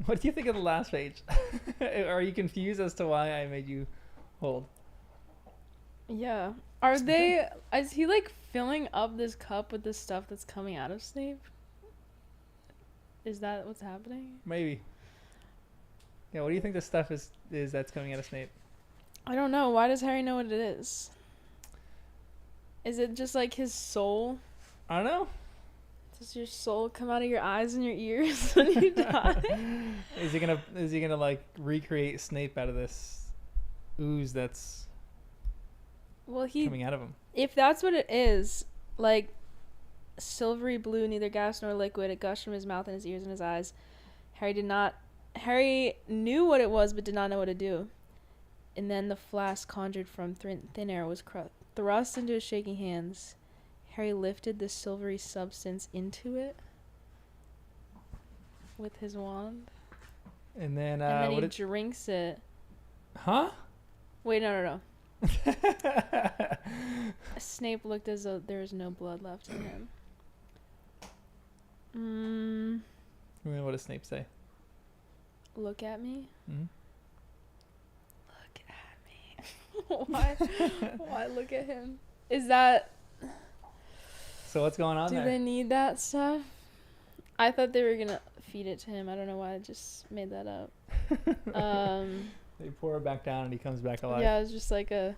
What do you think of the last page? Are you confused as to why I made you hold? Yeah. Are they? Is he like filling up this cup with the stuff that's coming out of Snape? Is that what's happening? Maybe. Yeah. What do you think the stuff is that's coming out of Snape? I don't know. Why does Harry know what it is? Is it just like his soul? I don't know. Does your soul come out of your eyes and your ears when you die? Is he gonna like recreate Snape out of this ooze that's Well, coming out of him? if that's what it is, like silvery blue, neither gas nor liquid, it gushed from his mouth and his ears and his eyes. Harry knew what it was, but did not know what to do. And then the flask conjured from thin air was thrust into his shaking hands. Harry lifted the silvery substance into it with his wand. And then And then he drinks it. Huh? Wait, no. Snape looked as though there was no blood left in him. And then what does Snape say? Look at me. Mm-hmm. Look at me. Why look at him? Is that... So what's going on Do there? they need that stuff? I thought they were gonna feed it to him. I don't know why I just made that up. They pour it back down and he comes back alive. Yeah, it was just like a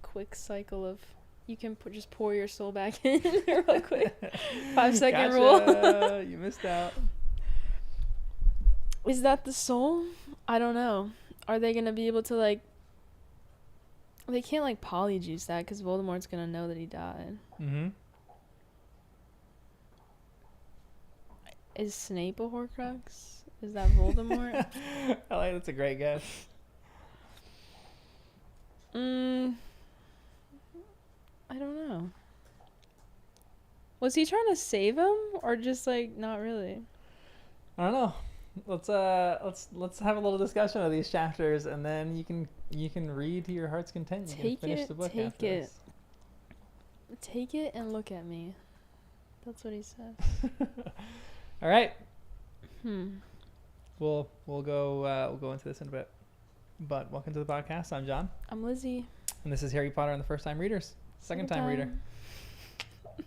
quick cycle of... You can just pour your soul back in real quick. 5-second rule. You missed out. Is that the soul? I don't know. Are they gonna be able to like... They can't like polyjuice that because Voldemort's gonna know that he died. Mm-hmm. Is Snape a Horcrux? Is that Voldemort? I like that's a great guess. I don't know. Was he trying to save him or just like not really? I don't know. Let's have a little discussion of these chapters, and then you can read to your heart's content. You can finish the book after this. Take it and look at me. That's what he said. All right. Hmm. We'll go into this in a bit. But welcome to the podcast. I'm John, I'm Lizzy. and this is Harry Potter and the First Time Readers. Second time reader.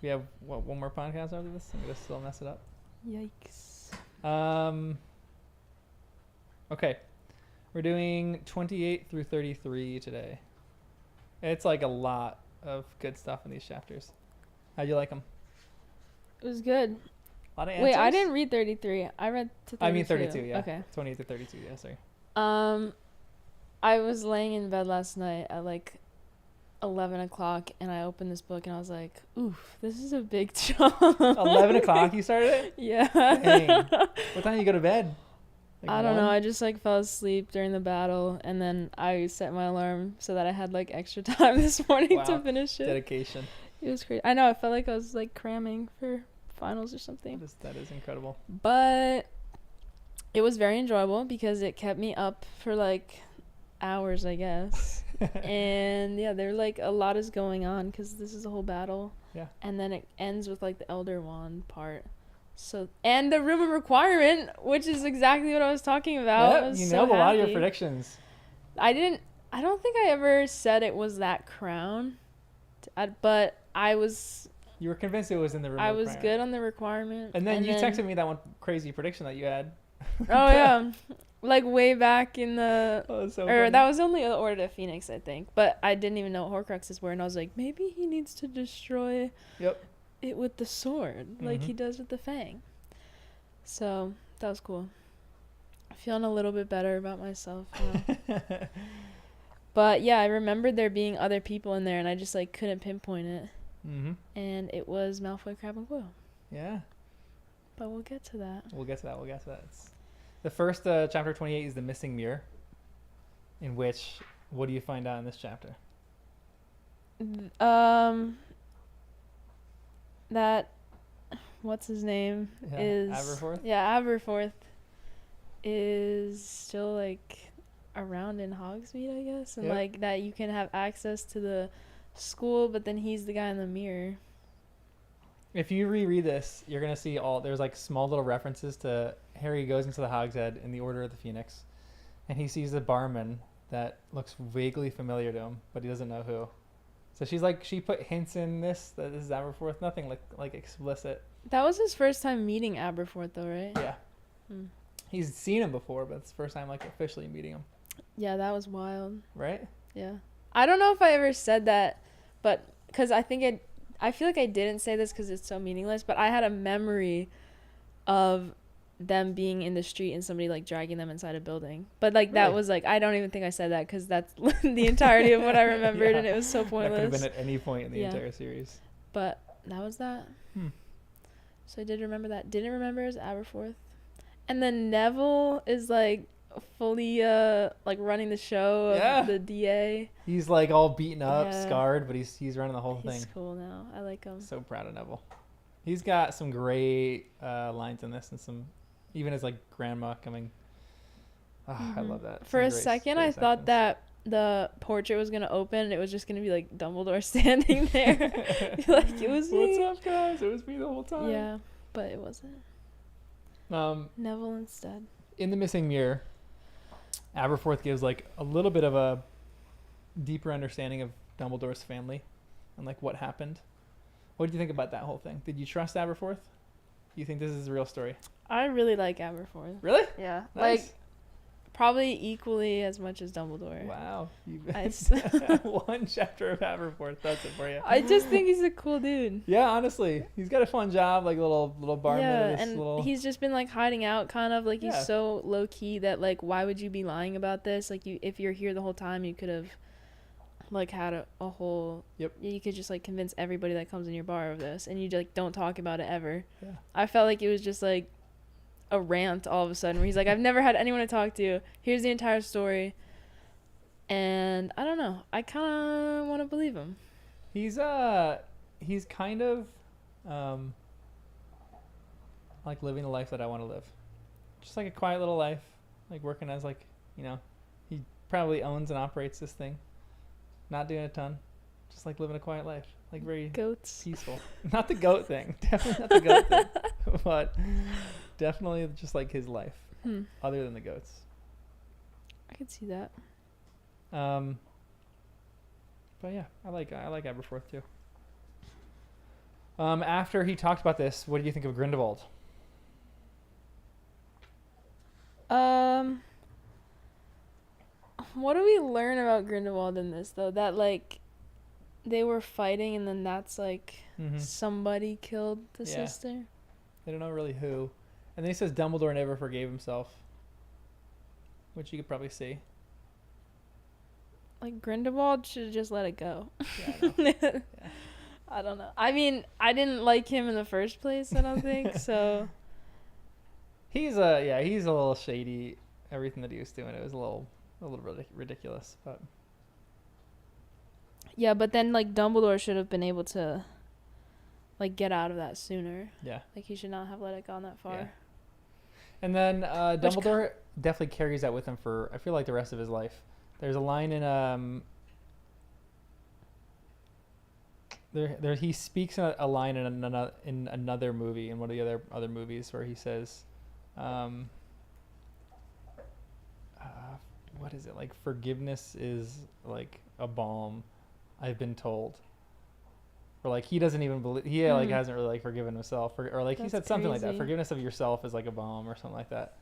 We have one more podcast after this. I'm gonna still mess it up. Yikes. Okay, we're doing 28 through 33 today. It's like a lot of good stuff in these chapters. How'd you like them? It was good. A lot of answers? Wait, I didn't read 33. I read to 32. I mean 32, yeah. Okay. 28 to 32, yeah, sorry. I was laying in bed last night at like 11 o'clock and I opened this book and I was like, oof, this is a big chunk. 11 o'clock you started it? Yeah. Dang. What time do you go to bed? Like I don't 1? know. I just like fell asleep during the battle and then I set my alarm so that I had like extra time this morning to finish it. Dedication. It was crazy. I know. I felt like I was like cramming for finals or something. That is incredible. But it was very enjoyable because it kept me up for like hours, I guess. And yeah, there like a lot is going on because this is a whole battle. Yeah. And then it ends with like the Elder Wand part. So, and the Room of Requirement, which is exactly what I was talking about. Yep, I was you so nailed a lot of your happy. predictions. I don't think I ever said it was that crown. But I was... You were convinced it was in the room. I was good on the requirement. And then you texted me that one crazy prediction that you had. Oh, yeah. Like way back in the... Oh, so or funny. that was only the Order of Phoenix, I think. But I didn't even know what Horcruxes were. And I was like, maybe he needs to destroy it with the sword. Like he does with the Fang. So that was cool. Feeling a little bit better about myself now. But yeah, I remembered there being other people in there. And I just like couldn't pinpoint it. Mm-hmm. And it was Malfoy, Crabbe, and Goyle. Yeah. But we'll get to that. We'll get to that. The first chapter 28 is the missing mirror. In which, what do you find out in this chapter? That, what's his name? Yeah, is Aberforth? Yeah, Aberforth is still like around in Hogsmeade, I guess, and like that you can have access to the school, but then he's the guy in the mirror. If you reread this, you're gonna see there's like small little references to Harry goes into the Hogshead in the Order of the Phoenix, and he sees a barman that looks vaguely familiar to him, but he doesn't know who. So she put hints in this that this is Aberforth, nothing like explicit. That was his first time meeting Aberforth, though, right? Yeah. He's seen him before, but it's the first time like officially meeting him. Yeah, that was wild. Right? Yeah. I don't know if I ever said that, but because I feel like I didn't say this because it's so meaningless, but I had a memory of them being in the street and somebody like dragging them inside a building. But like that was like, I don't even think I said that because that's the entirety of what I remembered, and it was so pointless. That could have been at any point in the entire series. But that was that. So I did remember that. Didn't remember it was Aberforth. And then Neville is like fully like running the show of the DA. He's like all beaten up, scarred, but he's running the whole thing. He's cool now. I like him. So proud of Neville. He's got some great lines in this, and some even his like grandma coming. I love that. For a second, I thought that the portrait was gonna open and it was just gonna be like Dumbledore standing there. Like it was me. What's up, guys? It was me the whole time. Yeah, but it wasn't. Neville instead. In the missing mirror, Aberforth gives like a little bit of a deeper understanding of Dumbledore's family and like what happened. What did you think about that whole thing? Did you trust Aberforth? Do you think this is a real story? I really like Aberforth. Really? Yeah. Nice. Like probably equally as much as Dumbledore. Wow. One chapter of Aberforth does it for you. I just think he's a cool dude. Yeah, honestly. He's got a fun job, like little barman. Yeah, and he's just been like hiding out kind of like he's so low key that like why would you be lying about this? Like if you're here the whole time you could have like had a whole you could just like convince everybody that comes in your bar of this and you like don't talk about it ever. Yeah. I felt like it was just like a rant all of a sudden where he's like, I've never had anyone to talk to. Here's the entire story. And I don't know. I kind of want to believe him. He's kind of like living the life that I want to live. Just like a quiet little life, like working as like, he probably owns and operates this thing. Not doing a ton. Just like living a quiet life. Like very goats. Peaceful. Not the goat thing. Definitely not the goat thing. But definitely just like his life. Other than the goats. I could see that. But yeah, I like Aberforth too. After he talked about this, what do you think of Grindelwald? What do we learn about Grindelwald in this though? That like they were fighting and then that's like somebody killed the sister. They don't know really who. And then he says Dumbledore never forgave himself, which you could probably see. Like Grindelwald should have just let it go. Yeah, I know. Yeah. I don't know. I mean, I didn't like him in the first place, I don't think, so. He's a little shady. Everything that he was doing, it was a little ridiculous, but. Yeah, but then like Dumbledore should have been able to like get out of that sooner. Yeah. Like he should not have let it go that far. Yeah. And then Dumbledore definitely carries that with him for I feel like the rest of his life. There's a line in there he speaks a line in another movie, in one of the other movies, where he says what is it, like forgiveness is like a balm, I've been told. Or like he doesn't even believe like hasn't really like forgiven himself, or like he said something like that. Forgiveness of yourself is like a balm or something like that.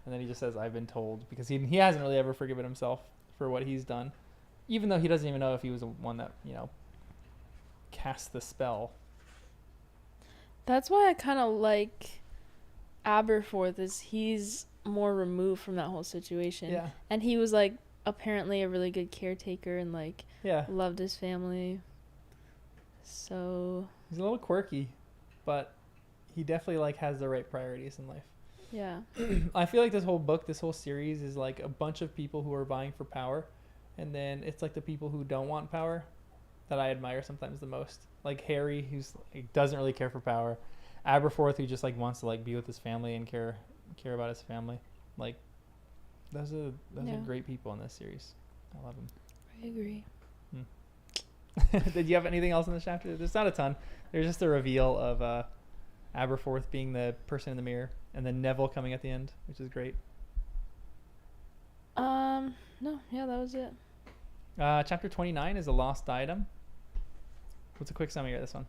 And then he just says I've been told, because he hasn't really ever forgiven himself for what he's done, even though he doesn't even know if he was the one that cast the spell. That's why I kind of like Aberforth, is he's more removed from that whole situation. Yeah. And he was like apparently a really good caretaker and like loved his family. So he's a little quirky, but he definitely like has the right priorities in life. Yeah. I feel like this whole series is like a bunch of people who are vying for power, and then it's like the people who don't want power that I admire sometimes the most. Like Harry, who's like, doesn't really care for power. Aberforth, who just like wants to like be with his family and care about his family. Like those are great people in this series. I love them. I agree. Did you have anything else in this chapter? There's not a ton. There's just a reveal of Aberforth being the person in the mirror, and then Neville coming at the end, which is great. No, yeah, that was it. Chapter 29 is a lost diadem. What's a quick summary of this one?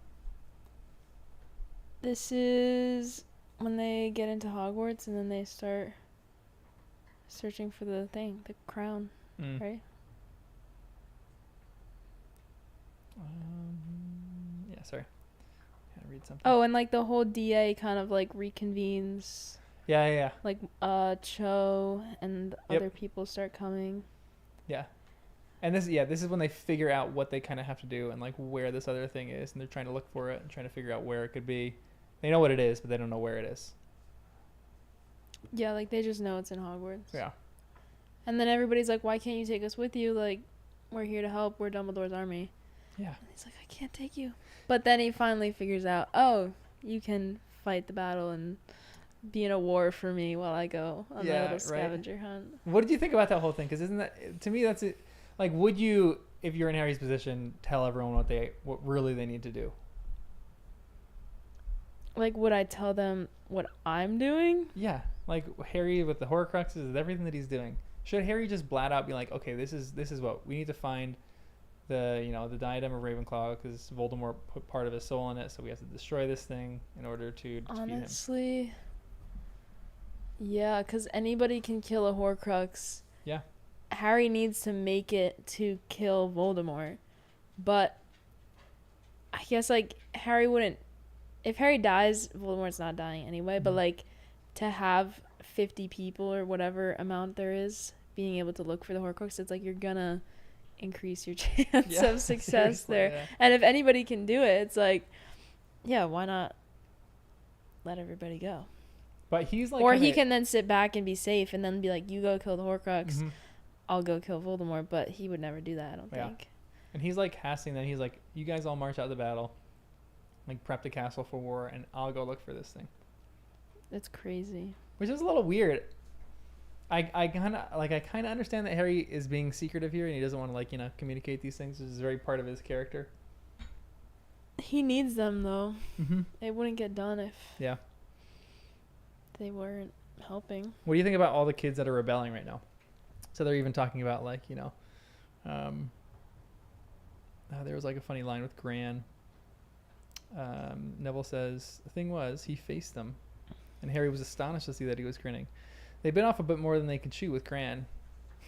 This is when they get into Hogwarts and then they start searching for the crown, right? Yeah, sorry. I gotta read something. Oh, and like the whole DA kind of like reconvenes. Yeah. Like Cho and other people start coming. Yeah. And this is when they figure out what they kind of have to do and like where this other thing is, and they're trying to look for it and trying to figure out where it could be. They know what it is, but they don't know where it is. Yeah, like they just know it's in Hogwarts. Yeah. And then everybody's like, "Why can't you take us with you? Like, we're here to help. We're Dumbledore's army." Yeah. And he's like, "I can't take you." But then he finally figures out, "Oh, you can fight the battle and be in a war for me while I go on my little scavenger hunt." What did you think about that whole thing? Because isn't that, to me, that's it. Like, would you, if you're in Harry's position, tell everyone what really they need to do? Like, would I tell them what I'm doing? Yeah. Like, Harry with the Horcruxes, with everything that he's doing. Should Harry just blat out be like, okay, this is what we need to find the diadem of Ravenclaw, because Voldemort put part of his soul in it, so we have to destroy this thing in order to defeat him. Honestly, yeah, because anybody can kill a Horcrux. Yeah. Harry needs to make it to kill Voldemort, but I guess like Harry wouldn't. If Harry dies, Voldemort's not dying anyway. But like, to have 50 people or whatever amount there is being able to look for the Horcrux, it's like you're gonna increase your chance of success there. Yeah. And if anybody can do it, it's like, yeah, why not let everybody go? But he's like, or he can then sit back and be safe and then be like, you go kill the Horcrux. Mm-hmm. I'll go kill Voldemort, but he would never do that, I don't think. And he's like casting that. He's like, you guys all march out the battle, like prep the castle for war, and I'll go look for this thing. That's crazy. Which is a little weird. I kind of understand that Harry is being secretive here, and he doesn't want to communicate these things. This is very part of his character. He needs them though. Mm-hmm. It wouldn't get done if they weren't helping. What do you think about all the kids that are rebelling right now? So they're even talking about there was like a funny line with Gran. Neville says, the thing was, he faced them, and Harry was astonished to see that he was grinning. They bit off a bit more than they could chew with Gran.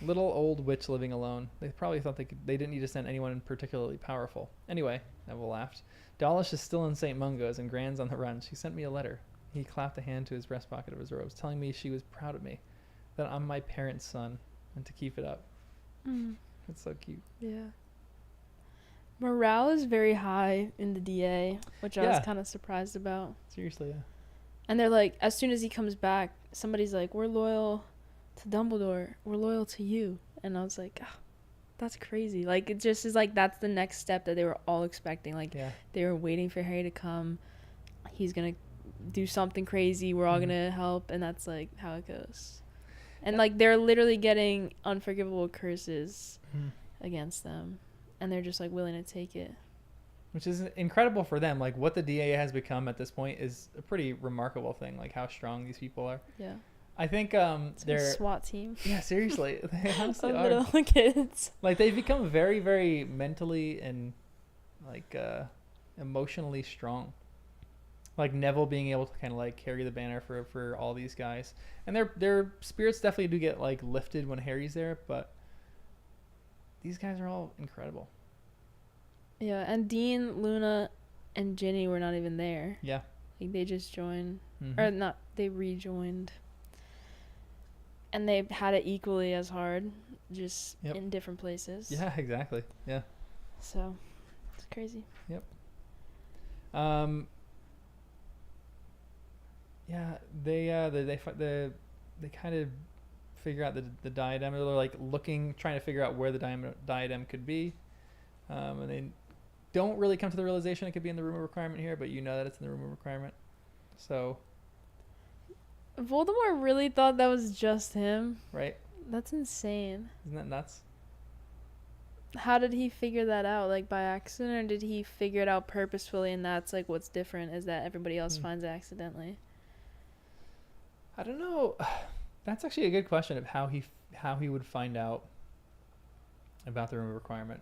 Little old witch living alone. They probably thought they didn't need to send anyone particularly powerful. Anyway, Neville laughed. Dawlish is still in St. Mungo's, and Gran's on the run. She sent me a letter. He clapped a hand to his breast pocket of his robes, telling me she was proud of me, that I'm my parents' son, and to keep it up. That's so cute. Yeah. Morale is very high in the DA, which I was kind of surprised about. Seriously, yeah. And they're like, as soon as he comes back, somebody's like, we're loyal to Dumbledore. We're loyal to you. And I was like, oh, that's crazy. Like, it just is like, that's the next step that they were all expecting. Like, they were waiting for Harry to come. He's going to do something crazy. We're all going to help. And that's like how it goes. And like, they're literally getting unforgivable curses against them. And they're just like willing to take it. Which is incredible for them. Like, what the DA has become at this point is a pretty remarkable thing. Like, how strong these people are. Yeah. I think it's they're a SWAT team. Yeah, seriously. They honestly are. Little kids. Like, they've become very, very mentally and like emotionally strong. Like Neville being able to kind of like carry the banner for all these guys. And their spirits definitely do get like lifted when Harry's there, but these guys are all incredible. Yeah, and Dean, Luna, and Ginny were not even there. Yeah. Like, they just joined. Or not, they rejoined. And they had it equally as hard, just in different places. Yeah, exactly. Yeah. So, it's crazy. Yep. Yeah, they kind of figure out the diadem. They're like trying to figure out where the diadem could be. And they don't really come to the realization it could be in the room of requirement here, but you know that it's in the room of requirement. So Voldemort really thought that was just him. Right. That's insane. Isn't that nuts? how did he figure that out? Like by accident, or did he figure it out purposefully? And that's like what's different is that everybody else finds it accidentally. I don't know. That's actually a good question of how he would find out about the room requirement.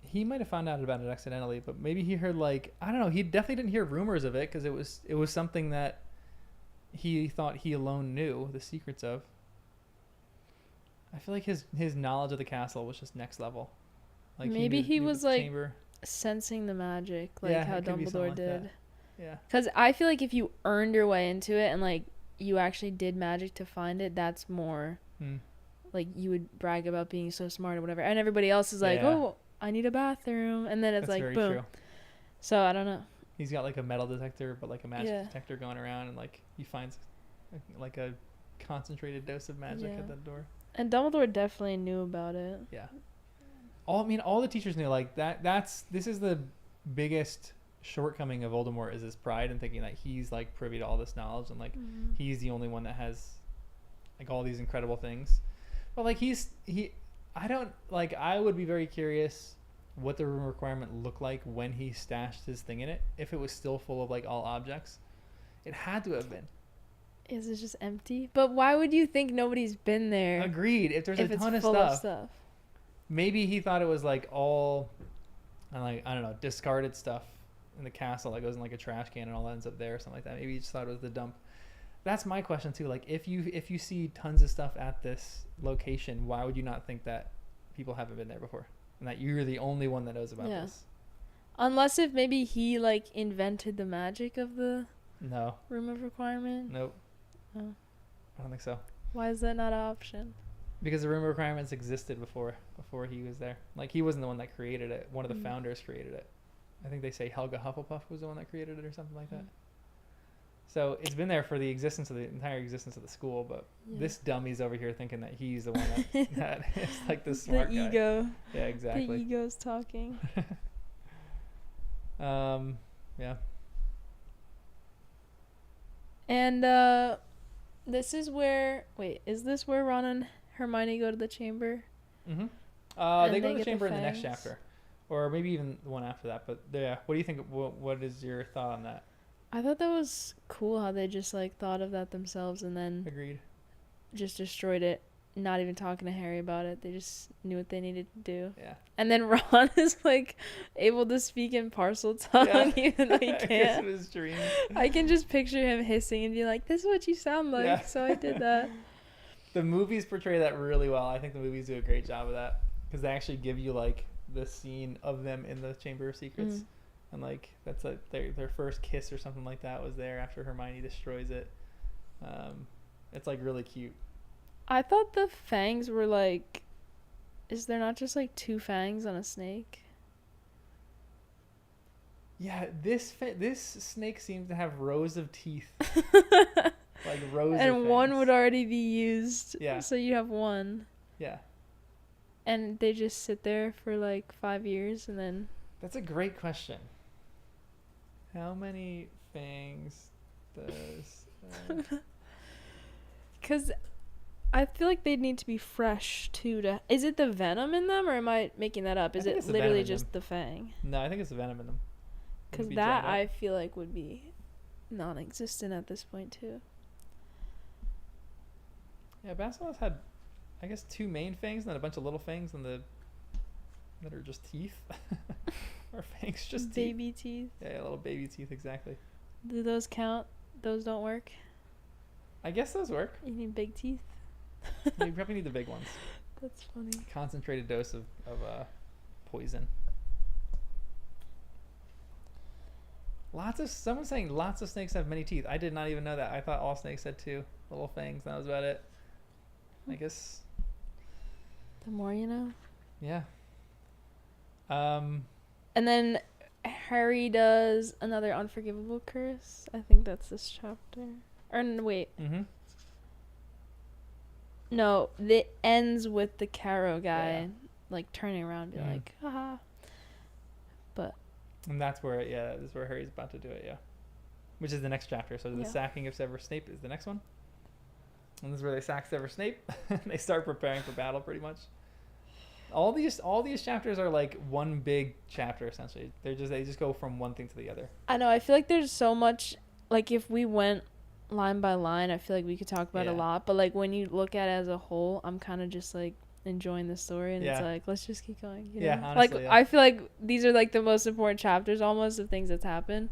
He might have found out about it accidentally, but maybe he heard like, I don't know. He definitely didn't hear rumors of it because it was something that he thought he alone knew the secrets of. I feel like his knowledge of the castle was just next level. Like maybe he was like chamber. Sensing the magic, like how Dumbledore did. Yeah. Because I feel like if you earned your way into it and like you actually did magic to find it, that's more like you would brag about being so smart or whatever. And everybody else is like, oh, I need a bathroom. And then it's that's like, boom. True. So I don't know. He's got like a metal detector, but like a magic detector going around, and like he finds like a concentrated dose of magic at that door. And Dumbledore definitely knew about it. Yeah. All the teachers knew like that. This is the biggest shortcoming of Voldemort is his pride and thinking that he's like privy to all this knowledge and like he's the only one that has like all these incredible things. But like I would be very curious what the room requirement looked like when he stashed his thing in it. If it was still full of like all objects, it had to have been. Is it just empty? But why would you think nobody's been there? Agreed. If there's a ton of stuff, maybe he thought it was like all, like I don't know, discarded stuff in the castle that goes in like a trash can and all ends up there or something like that. Maybe he just thought it was the dump. That's my question too. Like if you see tons of stuff at this location, why would you not think that people haven't been there before and that you're the only one that knows about this? Unless if maybe he like invented the magic of the room of requirement. Nope. Oh. I don't think so. Why is that not an option? Because the room of requirements existed before he was there. Like he wasn't the one that created it. One of the founders created it. I think they say Helga Hufflepuff was the one that created it or something like that. So it's been there for the entire existence of the school, but this dummy's over here thinking that he's the one that is like the smart guy. The ego. Yeah, exactly. The ego's talking. Yeah. And this is where is this where Ron and Hermione go to the chamber? Mm-hmm. They go to the chamber in the next chapter. Or maybe even the one after that. But yeah, what do you think? What is your thought on that? I thought that was cool how they just like thought of that themselves and then agreed, just destroyed it. Not even talking to Harry about it. They just knew what they needed to do. Yeah. And then Ron is like able to speak in parcel tongue even though he can't. His dream. I can just picture him hissing and be like, "This is what you sound like." Yeah. So I did that. The movies portray that really well. I think the movies do a great job of that because they actually give you like the scene of them in the Chamber of Secrets, and like that's like their first kiss or something like that was there after Hermione destroys it. It's like really cute. I thought the fangs were like, is there not just like two fangs on a snake? Yeah, this snake seems to have rows of teeth. Like rows and of fangs. One would already be used. Yeah. So you have one. Yeah. And they just sit there for like 5 years and then... That's a great question. How many fangs does... Because I feel like they'd need to be fresh too. Is it the venom in them or am I making that up? Is it literally just the fang? No, I think it's the venom in them. Because that I feel like would be non-existent at this point too. Yeah, Basilisk had... I guess 2 main fangs and then a bunch of little fangs that are just teeth. Or fangs just baby teeth. Yeah, little baby teeth, exactly. Do those count? Those don't work? I guess those work. You need big teeth? You probably need the big ones. That's funny. Concentrated dose of poison. Someone's saying lots of snakes have many teeth. I did not even know that. I thought all snakes had 2 little fangs. That was about it. I guess... The more you know. Yeah. And then Harry does another unforgivable curse. I think that's this chapter. Or wait. Mm-hmm. No, it ends with the Carrow guy like turning around and be like, haha. But. And that's where, this is where Harry's about to do it, yeah. Which is the next chapter. So the sacking of Severus Snape is the next one. And this is where they sack Severus Snape. They start preparing for battle pretty much. All these chapters are like one big chapter essentially. They just go from one thing to the other. I know. I feel like there's so much. Like if we went line by line, I feel like we could talk about a lot. But like when you look at it as a whole, I'm kind of just like enjoying the story, and it's like let's just keep going. You know? Honestly, like I feel like these are like the most important chapters almost of things that's happened.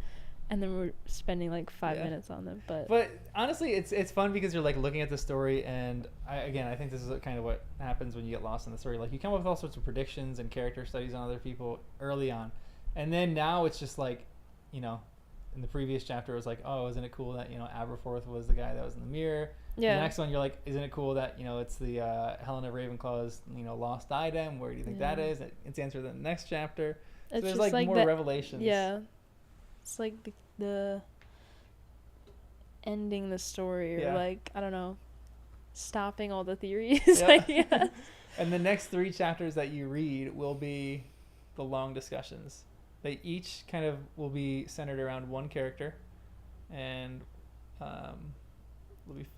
And then we're spending like 5 minutes on them, but honestly, it's fun because you're like looking at the story, and I think this is kind of what happens when you get lost in the story. Like you come up with all sorts of predictions and character studies on other people early on, and then now it's just like, you know, in the previous chapter it was like, oh, isn't it cool that, you know, Aberforth was the guy that was in the mirror? Yeah. The next one you're like, isn't it cool that, you know, it's the Helena Ravenclaw's, you know, lost diadem? Where do you think that is? It's answered in the next chapter. So there's like more revelations. Yeah. It's like the ending the story, or like, I don't know, stopping all the theories. And the next 3 chapters that you read will be the long discussions. They each kind of will be centered around one character, and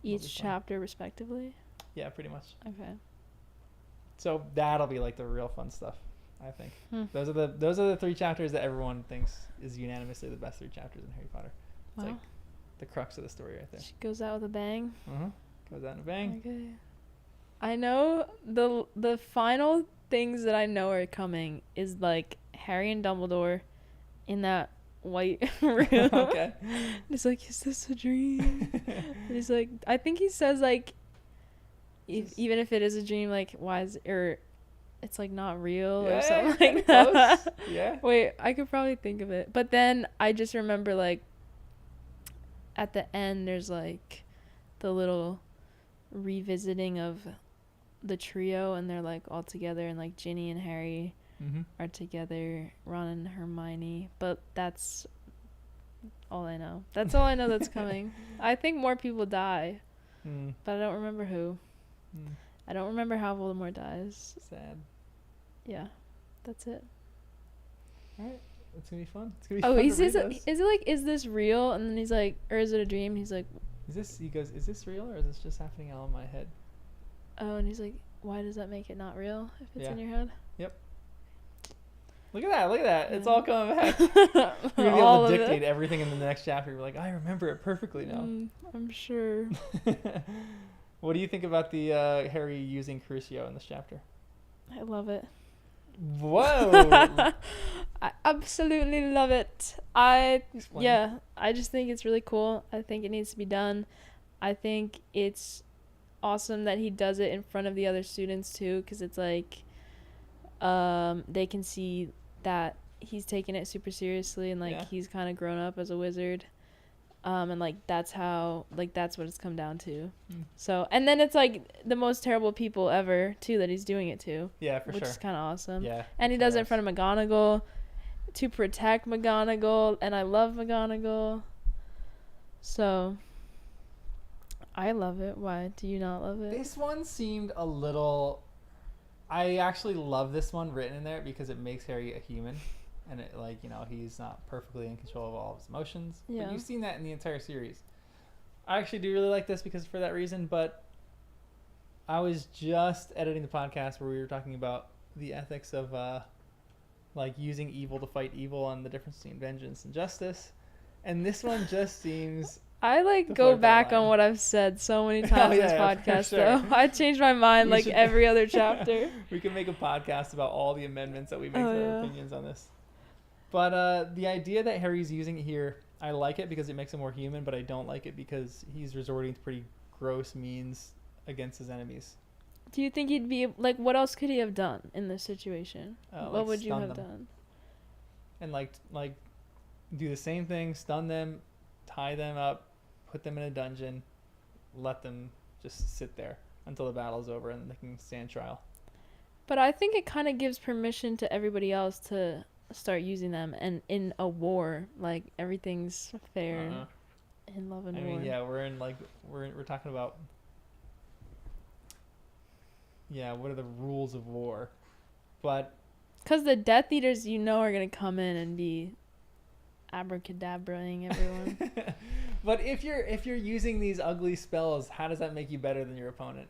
each chapter respectively. Yeah, pretty much. Okay. So that'll be like the real fun stuff, I think. Those are the 3 chapters that everyone thinks is unanimously the best 3 chapters in Harry Potter. It's like the crux of the story right there. She goes out with a bang. Goes out in a bang. Okay. I know the final things that I know are coming is like Harry and Dumbledore in that white room. Okay. He's like, is this a dream? And he's like, I think he says like, even if it is a dream, like why is it's like not real or something like that. Yeah. Wait, I could probably think of it. But then I just remember like at the end there's like the little revisiting of the trio, and they're like all together, and like Ginny and Harry are together, Ron and Hermione. But that's all I know. That's all I know that's coming. I think more people die. But I don't remember who. I don't remember how Voldemort dies. Sad. Yeah, that's it. All right, it's gonna be fun. It's gonna be fun. Is it like, is this real? And then he's like, or is it a dream? He's like, he goes, is this real, or is this just happening all in my head? Oh, and he's like, why does that make it not real if it's in your head? Yep. Look at that. Yeah. It's all coming back. You're gonna be able to dictate everything in the next chapter. You're like, I remember it perfectly now. I'm sure. What do you think about the Harry using Crucio in this chapter? I love it. Whoa. I absolutely love it. I just think it's really cool. I think it needs to be done. I think it's awesome that he does it in front of the other students too, because it's like they can see that he's taking it super seriously, and like he's kind of grown up as a wizard, and like that's what it's come down to. So, and then it's like the most terrible people ever too that he's doing it to, which is kind of awesome. And he does it in front of McGonagall to protect McGonagall, and I love McGonagall, so I love it. Why do you not love it? This one seemed a little... I actually love this one written in there because it makes Harry a human. And it, like, you know, he's not perfectly in control of all of his emotions. Yeah. But you've seen that in the entire series. I actually do really like this because for that reason, but I was just editing the podcast where we were talking about the ethics of like using evil to fight evil and the difference between vengeance and justice. And this one just seems... I like go back on what I've said so many times in this podcast, though. I changed my mind like every other chapter. We can make a podcast about all the amendments that we make to our opinions on this. But the idea that Harry's using it here, I like it because it makes him more human, but I don't like it because he's resorting to pretty gross means against his enemies. Do you think he'd be like, what else could he have done in this situation? What would you have done? And like do the same thing, stun them, tie them up, put them in a dungeon, let them just sit there until the battle's over and they can stand trial. But I think it kind of gives permission to everybody else to start using them, and in a war, like everything's fair in love and war. I mean, yeah, we're talking about what are the rules of war? But because the Death Eaters, are gonna come in and be abracadabraing everyone. But if you're using these ugly spells, how does that make you better than your opponent?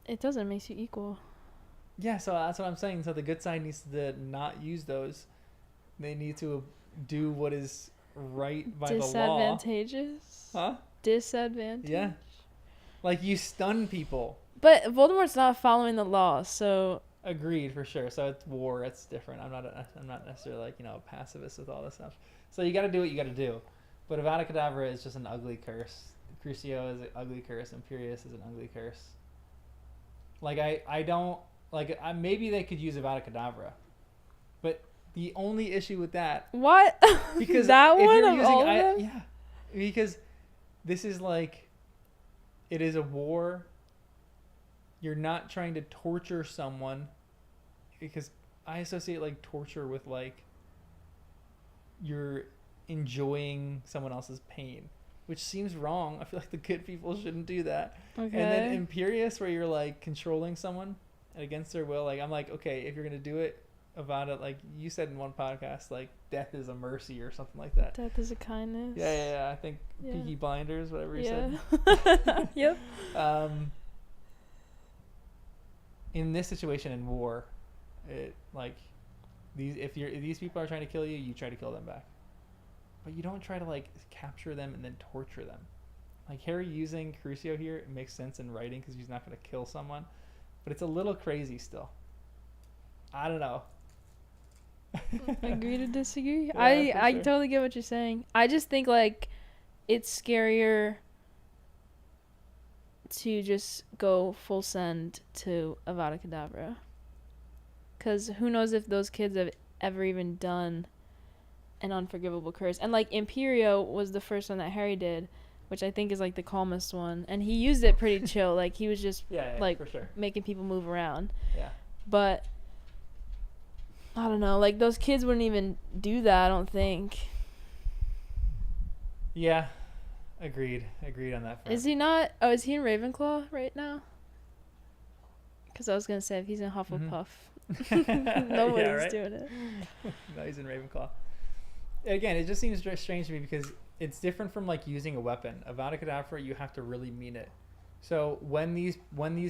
It doesn't. It makes you equal. Yeah, so that's what I'm saying. So the good side needs to not use those. They need to do what is right by the law. Disadvantageous? Huh? Disadvantage? Yeah. Like, you stun people. But Voldemort's not following the law, so... Agreed, for sure. So it's war. It's different. I'm not necessarily, like, a pacifist with all this stuff. So you got to do what you got to do. But Avada Kedavra is just an ugly curse. Crucio is an ugly curse. Imperius is an ugly curse. Like, I don't... Like, maybe they could use Avada Kedavra. But the only issue with that... What? Because that if one you're of using, all of them? Yeah. Because this is like... It is a war. You're not trying to torture someone. Because I associate, like, torture with, like... You're enjoying someone else's pain. Which seems wrong. I feel like the good people shouldn't do that. Okay. And then Imperius, where you're, like, controlling someone against their will. Like, I'm like, okay, if you're going to do it, Avada, like you said in one podcast, like, death is a mercy or something like that. Death is a kindness. Yeah. I think Peaky Blinders, whatever you said. Yep. In this situation in war, it, like, these people are trying to kill you, you try to kill them back. But you don't try to, like, capture them and then torture them. Like, Harry using Crucio here, it makes sense in writing because he's not going to kill someone. But it's a little crazy still. I don't know. Agree to disagree. Yeah, I sure. totally get what you're saying. I just think, like, it's scarier to just go full send to Avada Kedavra. Because who knows if those kids have ever even done an unforgivable curse. And, like, Imperio was the first one that Harry did, which I think is, like, the calmest one. And he used it pretty chill. Like, he was just, like, for sure. making people move around. Yeah. But... I don't know, like, those kids wouldn't even do that, I don't think. Yeah, agreed on that front. Is he not? Oh, is he in Ravenclaw right now? Because I was going to say, if he's in Hufflepuff, nobody's doing it. No, he's in Ravenclaw. Again, it just seems strange to me because it's different from, like, using a weapon. Avada Kedavra, you have to really mean it. So when these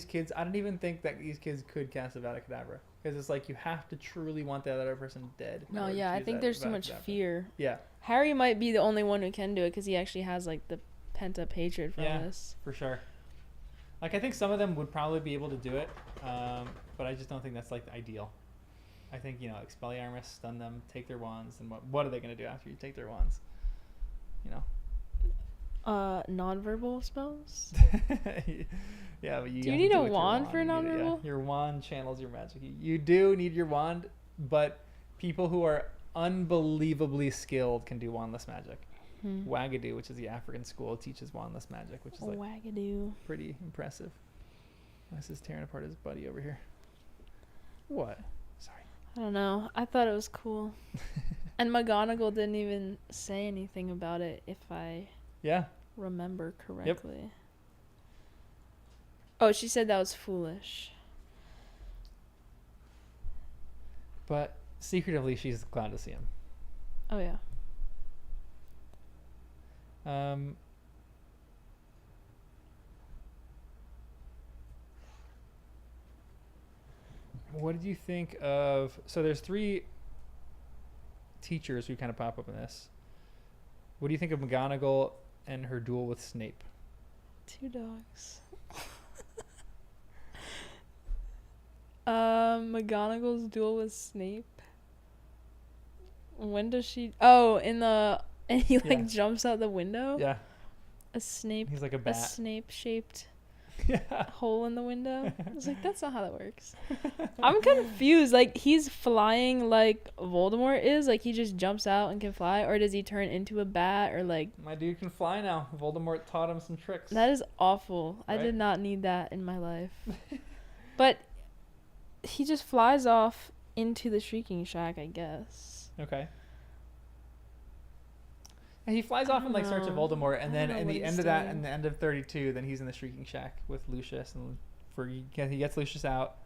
kids, I don't even think that these kids could cast Avada Kedavra. Because it's like you have to truly want the other person dead. No, yeah, I think there's too much fear. Yeah. Harry might be the only one who can do it because he actually has, like, the pent-up hatred for this. For sure. Like, I think some of them would probably be able to do it, but I just don't think that's, like, ideal. I think, Expelliarmus, stun them, take their wands, and what are they going to do after you take their wands? Non-verbal spells? Yeah, but do you need a wand for non-verbal? Your wand channels your magic. You do need your wand, but people who are unbelievably skilled can do wandless magic. Wagadoo, which is the African school, teaches wandless magic, which is, like, Wagadoo. Pretty impressive. This is tearing apart his buddy over here. What? Sorry. I don't know. I thought it was cool. And McGonagall didn't even say anything about it, if I remember correctly. Yep. Oh, she said that was foolish. But secretively, she's glad to see him. Oh, yeah. What did you think of... So there's 3 teachers who kind of pop up in this. What do you think of McGonagall and her duel with Snape? 2 dogs. McGonagall's duel with Snape. When does she... Oh, and he, like, jumps out the window? Yeah. A Snape... He's like a bat. A Snape-shaped hole in the window. I was like, that's not how that works. I'm confused. Like, he's flying like Voldemort is? Like, he just jumps out and can fly? Or does he turn into a bat? Or, like... My dude can fly now. Voldemort taught him some tricks. That is awful. Right? I did not need that in my life. But he just flies off into the Shrieking Shack, I guess. Okay. And he flies off in, like, search of Voldemort, and then in the end of that, in the end of 32, then he's in the Shrieking Shack with Lucius, and he gets Lucius out,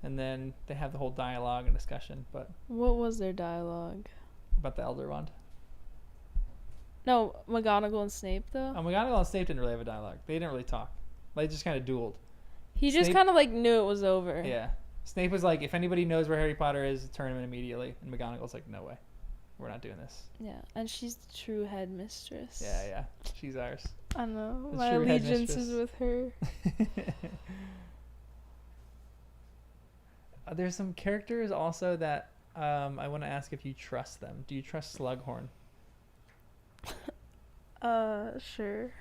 and then they have the whole dialogue and discussion. But what was their dialogue? About the Elder Wand. No, McGonagall and Snape, though? McGonagall and Snape didn't really have a dialogue. They didn't really talk. They just kind of dueled. He just kind of, like, knew it was over. Yeah. Snape was like, if anybody knows where Harry Potter is, turn him in immediately. And McGonagall's like, no way. We're not doing this. Yeah, and she's the true headmistress. Yeah. She's ours. I know. The My allegiance is with her. There's some characters also that I want to ask if you trust them. Do you trust Slughorn? Sure.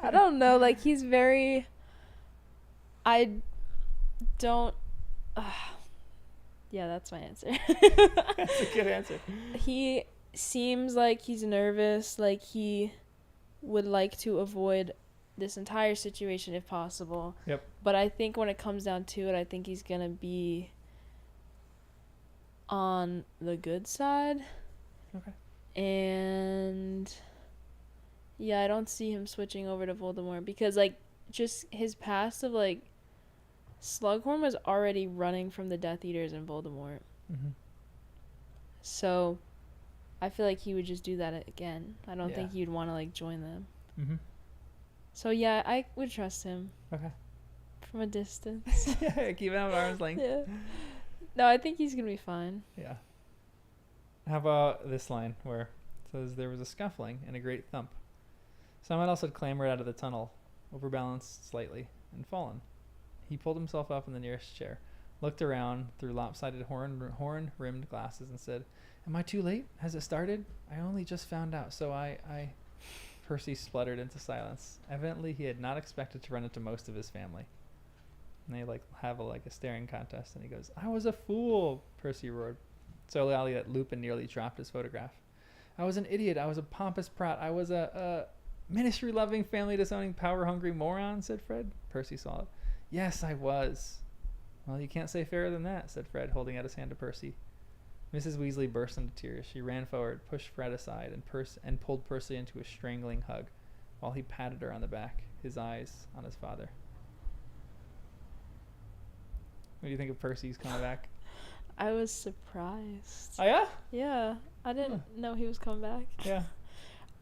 I don't know. Like, he's very... I don't... yeah, that's my answer. That's a good answer. He seems like he's nervous, like he would like to avoid this entire situation if possible. Yep. But I think when it comes down to it, I think he's going to be on the good side. Okay. And yeah, I don't see him switching over to Voldemort because, like, just his past of, like, Slughorn was already running from the Death Eaters and Voldemort. Mm-hmm. So I feel like he would just do that again. I don't think he'd want to, like, join them. Mm-hmm. So yeah, I would trust him. Okay. From a distance. Yeah, keep it at arm's length. Yeah. No, I think he's going to be fine. Yeah. How about this line where it says, there was a scuffling and a great thump. Someone else had clambered out of the tunnel, overbalanced slightly, and fallen. He pulled himself up in the nearest chair, looked around through lopsided horn-rimmed glasses, and said, "Am I too late? Has it started? I only just found out, so I... Percy spluttered into silence. Evidently, he had not expected to run into most of his family. And they, like, have a staring contest, and he goes, "I was a fool," Percy roared, so loudly that Lupin nearly dropped his photograph. "I was an idiot. I was a pompous prat. I was a ministry-loving, family-disowning, power-hungry moron," said Fred. Percy saw it. "Yes, I was." "Well, you can't say fairer than that," said Fred, holding out his hand to Percy. Mrs. Weasley burst into tears. She ran forward, pushed Fred aside, and pulled Percy into a strangling hug, while he patted her on the back, his eyes on his father. What do you think of Percy's coming back? I was surprised. Oh, yeah? Yeah. I didn't know he was coming back. Yeah.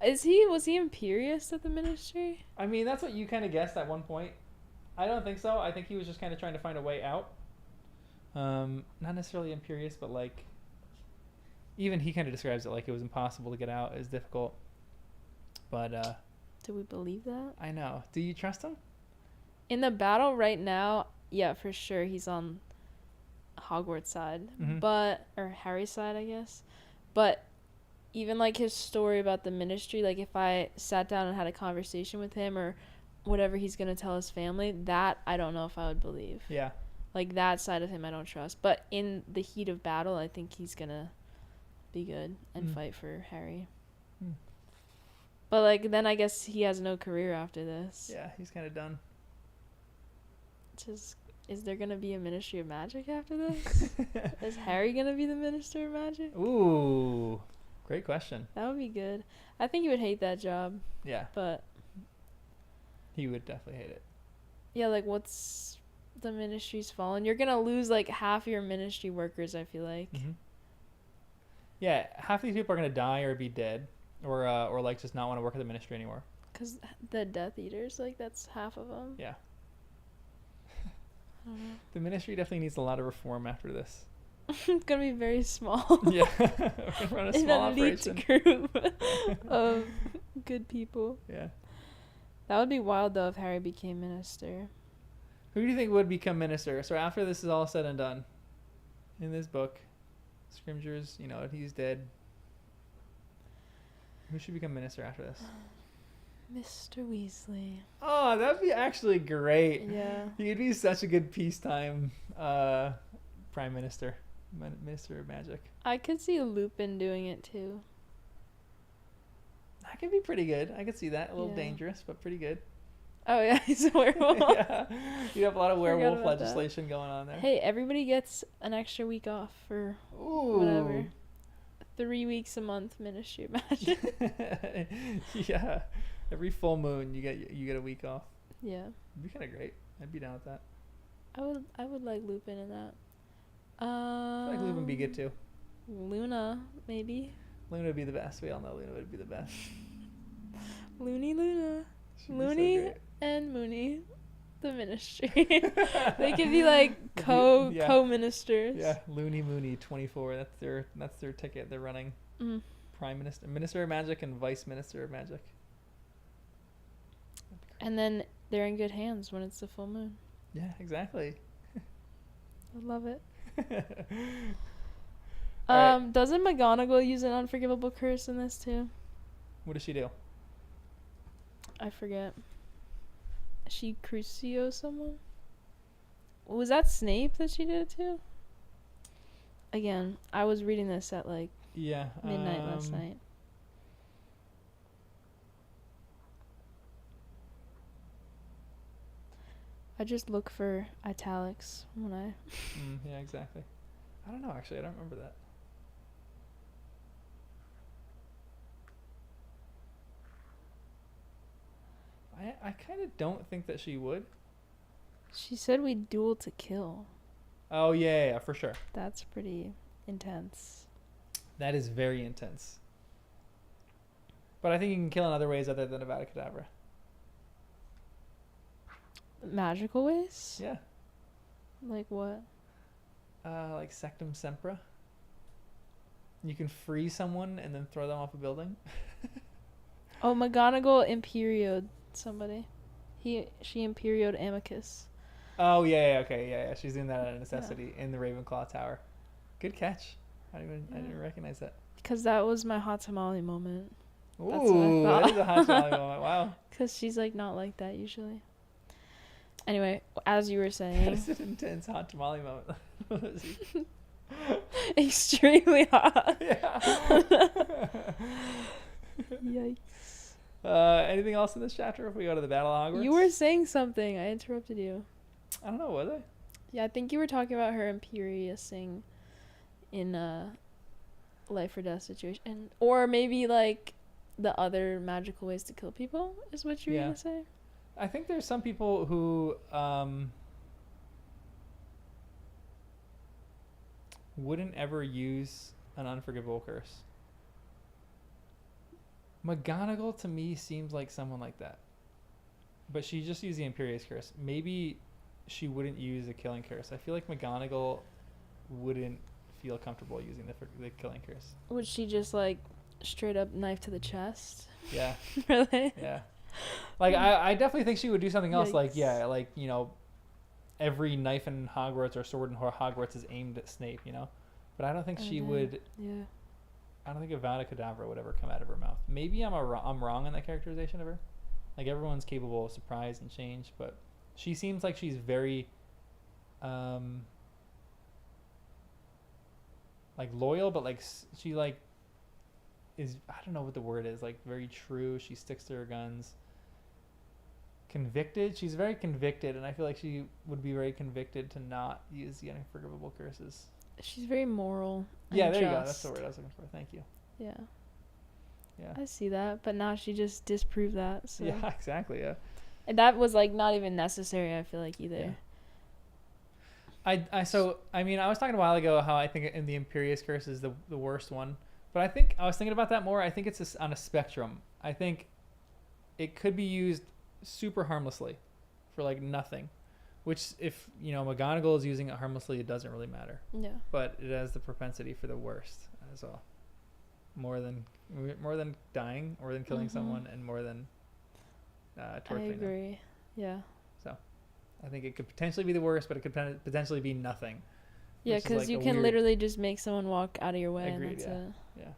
Was he imperious at the Ministry? I mean, that's what you kind of guessed at one point. I don't think so. I think he was just kind of trying to find a way out. Not necessarily imperious, but, like, even he kind of describes it like it was impossible to get out. It was difficult. But, do we believe that? I know. Do you trust him? In the battle right now, yeah, for sure, he's on Hogwarts side. Mm-hmm. Or Harry's side, I guess. But even, like, his story about the Ministry, like, if I sat down and had a conversation with him or whatever he's going to tell his family, that I don't know if I would believe. Yeah. Like, that side of him I don't trust. But in the heat of battle, I think he's going to be good and fight for Harry. But, like, then I guess he has no career after this. Yeah, he's kind of done. Is there going to be a Ministry of Magic after this? Is Harry going to be the Minister of Magic? Ooh, great question. That would be good. I think he would hate that job. Yeah. But he would definitely hate it. Yeah, like, what's the Ministry's fallen? You're going to lose, like, half your Ministry workers, I feel like. Mm-hmm. Yeah, half these people are going to die or be dead or like, just not want to work at the Ministry anymore. Because the Death Eaters, like, that's half of them. Yeah. I don't know. The Ministry definitely needs a lot of reform after this. It's going to be very small. Yeah. We're going to run a small operation. An elite group of good people. Yeah. That would be wild, though, if Harry became minister. Who do you think would become minister? So after this is all said and done, in this book, Scrimgeour's, he's dead. Who should become minister after this? Mr. Weasley. Oh, that'd be actually great. Yeah. He'd be such a good peacetime prime minister. Minister of Magic. I could see Lupin doing it, too. That could be pretty good. I could see that. A little dangerous, but pretty good. Oh, yeah, he's a werewolf. Yeah. You have a lot of werewolf legislation going on there. Hey, everybody gets an extra week off for whatever. 3 weeks a month Ministry of Magic. Yeah. Every full moon you get a week off. Yeah. It'd be kind of great. I'd be down with that. I would like Lupin in that. I feel like Lupin would be good too. Luna, maybe. Luna would be the best. We all know Luna would be the best. Luna. She'd Looney be so and Mooney. the ministry. They could be like co-ministers. Yeah, Looney Mooney 24. That's their ticket. They're running. Prime Minister, Minister of Magic, and Vice Minister of Magic. And then they're in good hands when it's the full moon. Yeah, exactly. I love it. Right. Doesn't McGonagall use an unforgivable curse in this too? What does she do? I forget. She Crucio someone? Was that Snape that she did it to? Again, I was reading this at like midnight last night. I just look for italics when I... yeah, exactly. I don't know, actually. I don't remember that. I kind of don't think that she would. She said we duel to kill. Oh, yeah, for sure. That's pretty intense. That is very intense. But I think you can kill in other ways other than Avada Kedavra. Magical ways? Yeah. Like what? Like Sectum Sempra. You can freeze someone and then throw them off a building. Oh, McGonagall imperioed somebody. She imperioed Amicus. Oh yeah, okay, yeah. She's doing that out of necessity in the Ravenclaw Tower. Good catch. I didn't recognize that. Because that was my hot tamale moment. Ooh, that is a hot tamale moment. Wow. Because she's like not like that usually. Anyway, as you were saying, That's an intense hot tamale moment. Extremely hot. Yeah. Yikes. Anything else in this chapter if we go to the Battle of Hogwarts? You were saying something. I interrupted you. I don't know, was I? Yeah, I think you were talking about her imperiousing in a life or death situation. Or maybe like the other magical ways to kill people is what you were going to say? I think there's some people who wouldn't ever use an unforgivable curse. McGonagall to me seems like someone like that. But she just used the Imperious Curse. Maybe she wouldn't use a killing curse. I feel like McGonagall wouldn't feel comfortable using the killing curse. Would she just like straight up knife to the chest? Yeah. Really? Yeah. Like I definitely think she would do something else. Yikes. Like you know, every knife in Hogwarts or sword in Hogwarts is aimed at Snape, you know. But I don't think she would. Yeah. I don't think Avada Kedavra would ever come out of her mouth. Maybe I'm wrong in that characterization of her. Like everyone's capable of surprise and change, but she seems like she's very, like loyal, but like she like is, I don't know what the word is, like very true. She sticks to her guns. Convicted. She's very convicted, and I feel like she would be very convicted to not use the unforgivable curses. She's very moral. Yeah, there you go. That's the word I was looking for. Thank you. Yeah. Yeah. I see that, but now she just disproved that. So. Yeah, exactly. Yeah. And that was like not even necessary, I feel like, either. Yeah. I mean, I was talking a while ago how I think in the Imperious Curse is the worst one, but I think I was thinking about that more. I think it's on a spectrum. I think it could be used super harmlessly for like nothing. Which, if, you know, McGonagall is using it harmlessly, it doesn't really matter. Yeah. But it has the propensity for the worst as well. More than dying, more than killing someone, and more than torturing them. I agree. Yeah. So, I think it could potentially be the worst, but it could potentially be nothing. Yeah, because like you can literally just make someone walk out of your way. Agreed, and that's it. Yeah.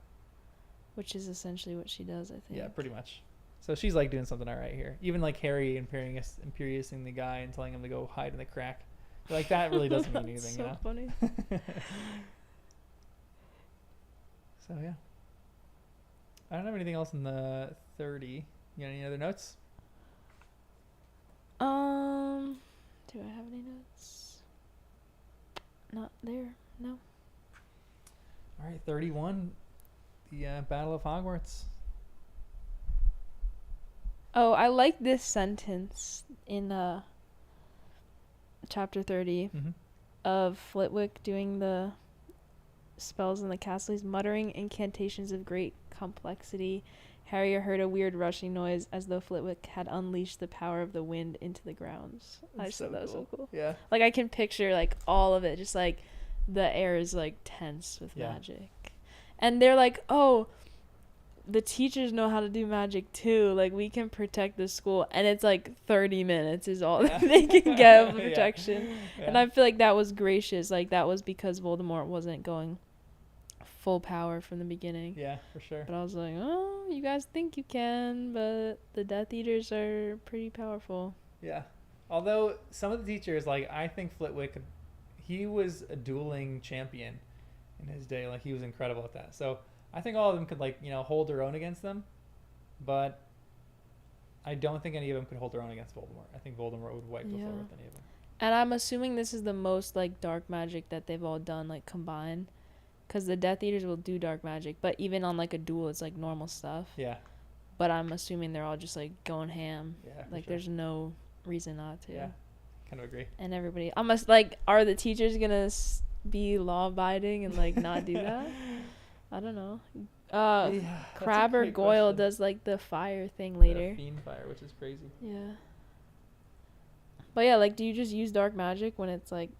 Which is essentially what she does, I think. Yeah, pretty much. So she's like doing something all right here. Even like Harry imperiousing the guy and telling him to go hide in the crack. Like that really doesn't mean anything, so you know? Funny. So yeah. I don't have anything else in the 30. You got any other notes? Do I have any notes? Not there. No. All right, 31. The Battle of Hogwarts. Oh, I like this sentence in chapter 30 of Flitwick doing the spells in the castle. He's muttering incantations of great complexity Harry heard a weird rushing noise as though Flitwick had unleashed the power of the wind into the grounds. I just thought that was so cool. Yeah. Like, I can picture, like, all of it. Just, like, the air is, like, tense with magic. And they're like, oh, the teachers know how to do magic, too. Like, we can protect the school. And it's, like, 30 minutes is all they can get of protection. Yeah. And I feel like that was gracious. Like, that was because Voldemort wasn't going full power from the beginning. Yeah, for sure. But I was like, oh, you guys think you can, but the Death Eaters are pretty powerful. Yeah. Although some of the teachers, like, I think Flitwick, he was a dueling champion in his day. Like, he was incredible at that. So I think all of them could, like, you know, hold their own against them. But I don't think any of them could hold their own against Voldemort. I think Voldemort would wipe the floor with any of them. And I'm assuming this is the most, like, dark magic that they've all done, like, combined. Because the Death Eaters will do dark magic, but even on, like, a duel, it's, like, normal stuff. Yeah. But I'm assuming they're all just, like, going ham. Yeah, like, sure. There's no reason not to. Yeah, kind of agree. And everybody, like, are the teachers gonna be law-abiding and, like, not do that? I don't know. Crab or Goyle does, like, the fire thing later. The fiend fire, which is crazy. Yeah. But, yeah, like, do you just use dark magic when it's, like,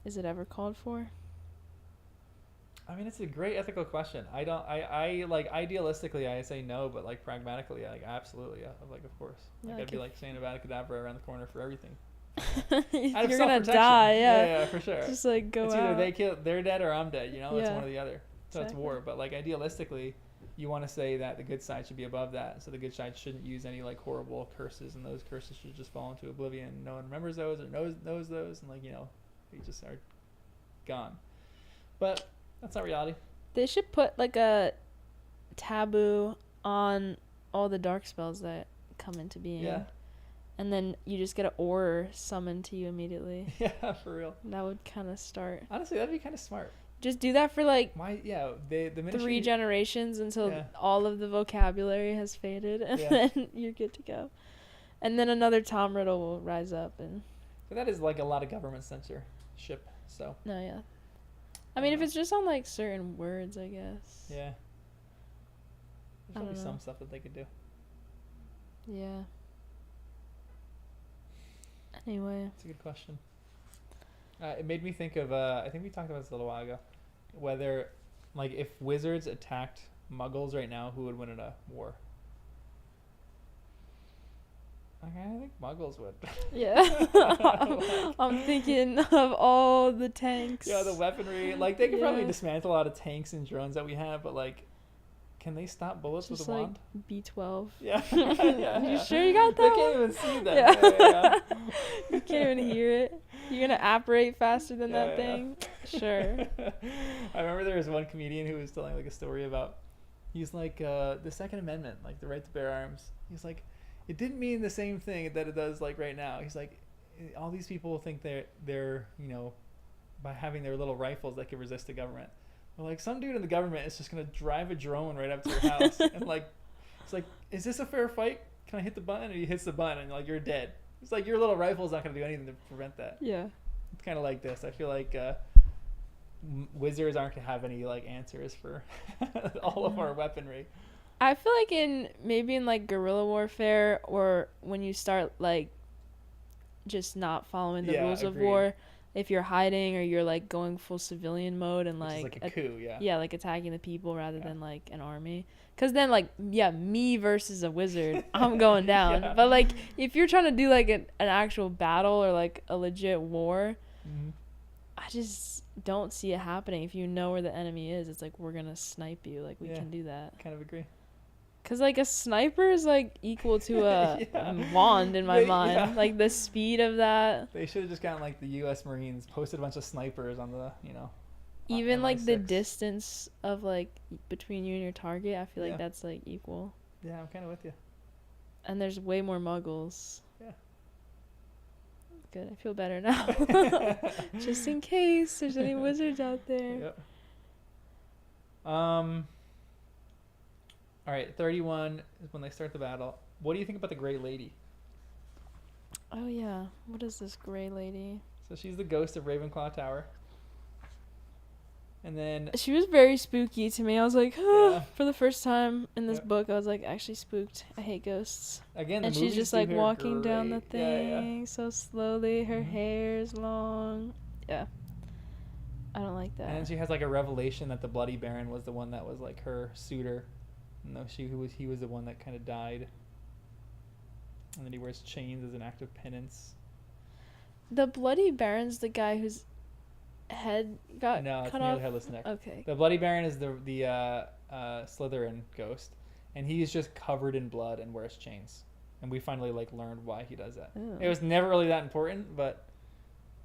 is it ever called for? I mean, it's a great ethical question. I like, idealistically, I say no, but, like, pragmatically, like, absolutely. I'm like, of course. Like, I'd be, like, saying Avada Kedavra around the corner for everything. You're gonna die, yeah, for sure. Just, like, go it's out. Either they're dead or I'm dead, you know? It's one or the other. So It's war. But, like, idealistically, you want to say that the good side should be above that. So the good side shouldn't use any, like, horrible curses, and those curses should just fall into oblivion. No one remembers those or knows those, and, like, you know, they just are gone. But that's not reality. They should put, like, a taboo on all the dark spells that come into being. Yeah. And then you just get an aura summoned to you immediately. Yeah, for real. That would kind of start. Honestly, that'd be kind of smart. Just do that for, like, the 3 generations until all of the vocabulary has faded, and then you're good to go. And then another Tom Riddle will rise up. But that is, like, a lot of government censorship, so. No, yeah. I mean, if it's just on, like, certain words, I guess. Yeah. There's probably some stuff that they could do. Yeah. Anyway. That's a good question. It made me think of, I think we talked about this a little while ago, whether, like, if wizards attacked muggles right now, who would win in a war? Okay, I think muggles would. Yeah. I'm thinking of all the tanks. Yeah, the weaponry. Like, they could probably dismantle a lot of tanks and drones that we have, but, like, can they stop bullets with a wand? B12. Yeah. You sure you got that? They can't even see that. Yeah. You can't even hear it. You're going to apparate faster than that thing? Sure. I remember there was one comedian who was telling, like, a story about, he's like, the Second Amendment, like, the right to bear arms. He's like, it didn't mean the same thing that it does, like, right now. He's like, all these people think they're, you know, by having their little rifles that can resist the government. But, like, some dude in the government is just going to drive a drone right up to your house. And, like, it's like, is this a fair fight? Can I hit the button? And he hits the button and, like, you're dead. It's like your little rifle's not going to do anything to prevent that. Yeah. It's kind of like this. I feel like wizards aren't going to have any, like, answers for all of our weaponry. I feel like in like guerrilla warfare, or when you start, like, just not following the rules of war, if you're hiding or you're, like, going full civilian mode and, like a coup, like attacking the people rather than, like, an army. Because then, like, me versus a wizard, I'm going down. Yeah. But, like, if you're trying to do, like, an actual battle or, like, a legit war, I just don't see it happening. If you know where the enemy is, it's like, we're gonna snipe you. Like, we can do that. Kind of agree. Because, like, a sniper is, like, equal to a wand in my mind. Yeah. Like, the speed of that. They should have just gotten, like, the U.S. Marines, posted a bunch of snipers on the, you know. Even, like, the distance of, like, between you and your target, I feel like that's, like, equal. Yeah, I'm kind of with you. And there's way more muggles. Yeah. Good. I feel better now. Just in case there's any wizards out there. Yep. All right, 31 is when they start the battle. What do you think about the Grey Lady? Oh, yeah. What is this Grey Lady? So she's the ghost of Ravenclaw Tower. And then she was very spooky to me. I was like, for the first time in this book, I was like actually spooked. I hate ghosts. Again, and she's just like walking down the thing so slowly. Her hair's long. Yeah. I don't like that. And then she has like a revelation that the Bloody Baron was the one that was like her suitor. No, he was the one that kind of died. And then he wears chains as an act of penance. The Bloody Baron's the guy whose head got cut off? No, it's nearly headless Nick. Okay. The Bloody Baron is the Slytherin ghost, and he's just covered in blood and wears chains. And we finally like learned why he does that. Ooh. It was never really that important, but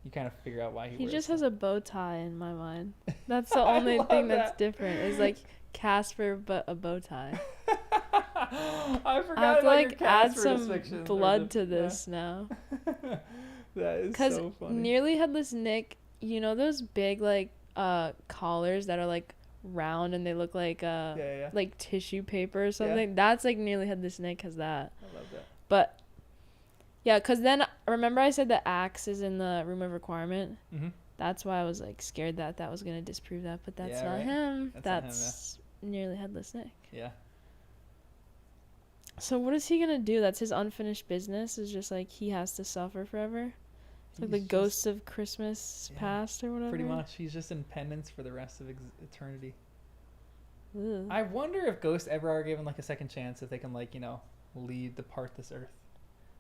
you kind of figure out why he wears just has a bow tie in my mind. That's the only thing that's different. Is like Casper but a bow tie. I forgot. I have to like add some blood to this now. That is so funny. Nearly Headless Nick, you know those big like collars that are like round and they look like like tissue paper or something? That's like Nearly Headless Nick has that. I love that. But yeah, because then remember I said the axe is in the room of requirement? Mm-hmm. That's why I was like scared that was going to disprove that, but that's not him. That's Nearly Headless Nick. Yeah. So what is he going to do? That's his unfinished business, is just like he has to suffer forever? It's like the ghosts of Christmas past or whatever? Pretty much. He's just in penance for the rest of eternity. Ugh. I wonder if ghosts ever are given like a second chance, if they can like, depart this earth.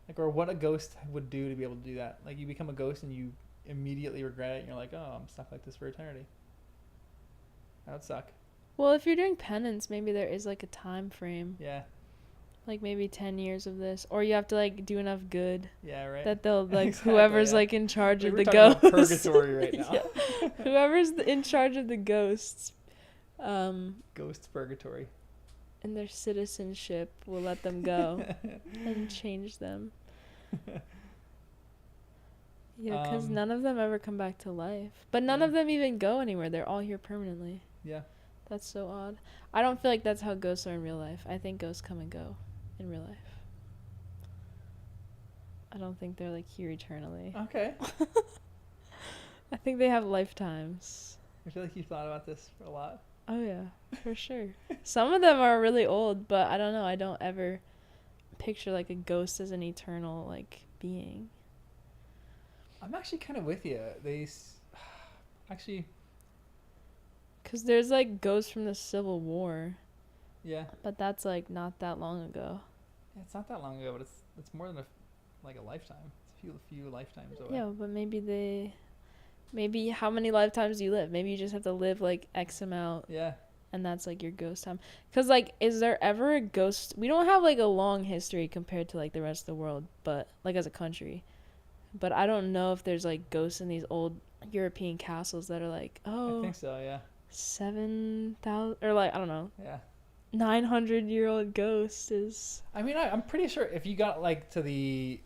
Like, or what a ghost would do to be able to do that. Like, you become a ghost and you immediately regret it and you're like, oh, I'm stuck like this for eternity. That would suck. Well, if you're doing penance, maybe there is like a time frame. Yeah. Like maybe 10 years of this, or you have to like do enough good. Yeah, right. That they'll like exactly, whoever's like in charge of the ghosts. Purgatory right now. Yeah. Whoever's in charge of the ghosts. Ghosts purgatory. And their citizenship will let them go and change them. Yeah, because none of them ever come back to life. But none of them even go anywhere. They're all here permanently. Yeah. That's so odd. I don't feel like that's how ghosts are in real life. I think ghosts come and go in real life. I don't think they're like here eternally. Okay. I think they have lifetimes. I feel like you thought about this a lot. Oh yeah, for sure. Some of them are really old, but I don't know. I don't ever picture like a ghost as an eternal like being. I'm actually kind of with you. Actually. Because there's like ghosts from the Civil War. Yeah. But that's like not that long ago. Yeah, it's not that long ago, but it's more than a lifetime. It's a few lifetimes away. Yeah, but maybe how many lifetimes do you live? Maybe you just have to live like X amount. Yeah. And that's like your ghost time. Because like, is there ever a ghost? We don't have like a long history compared to like the rest of the world, but like as a country. But I don't know if there's like ghosts in these old European castles that are like, I think so, yeah. 7,000 or like, I don't know. Yeah. 900-year-old ghost is. I mean, I'm pretty sure if you got like to the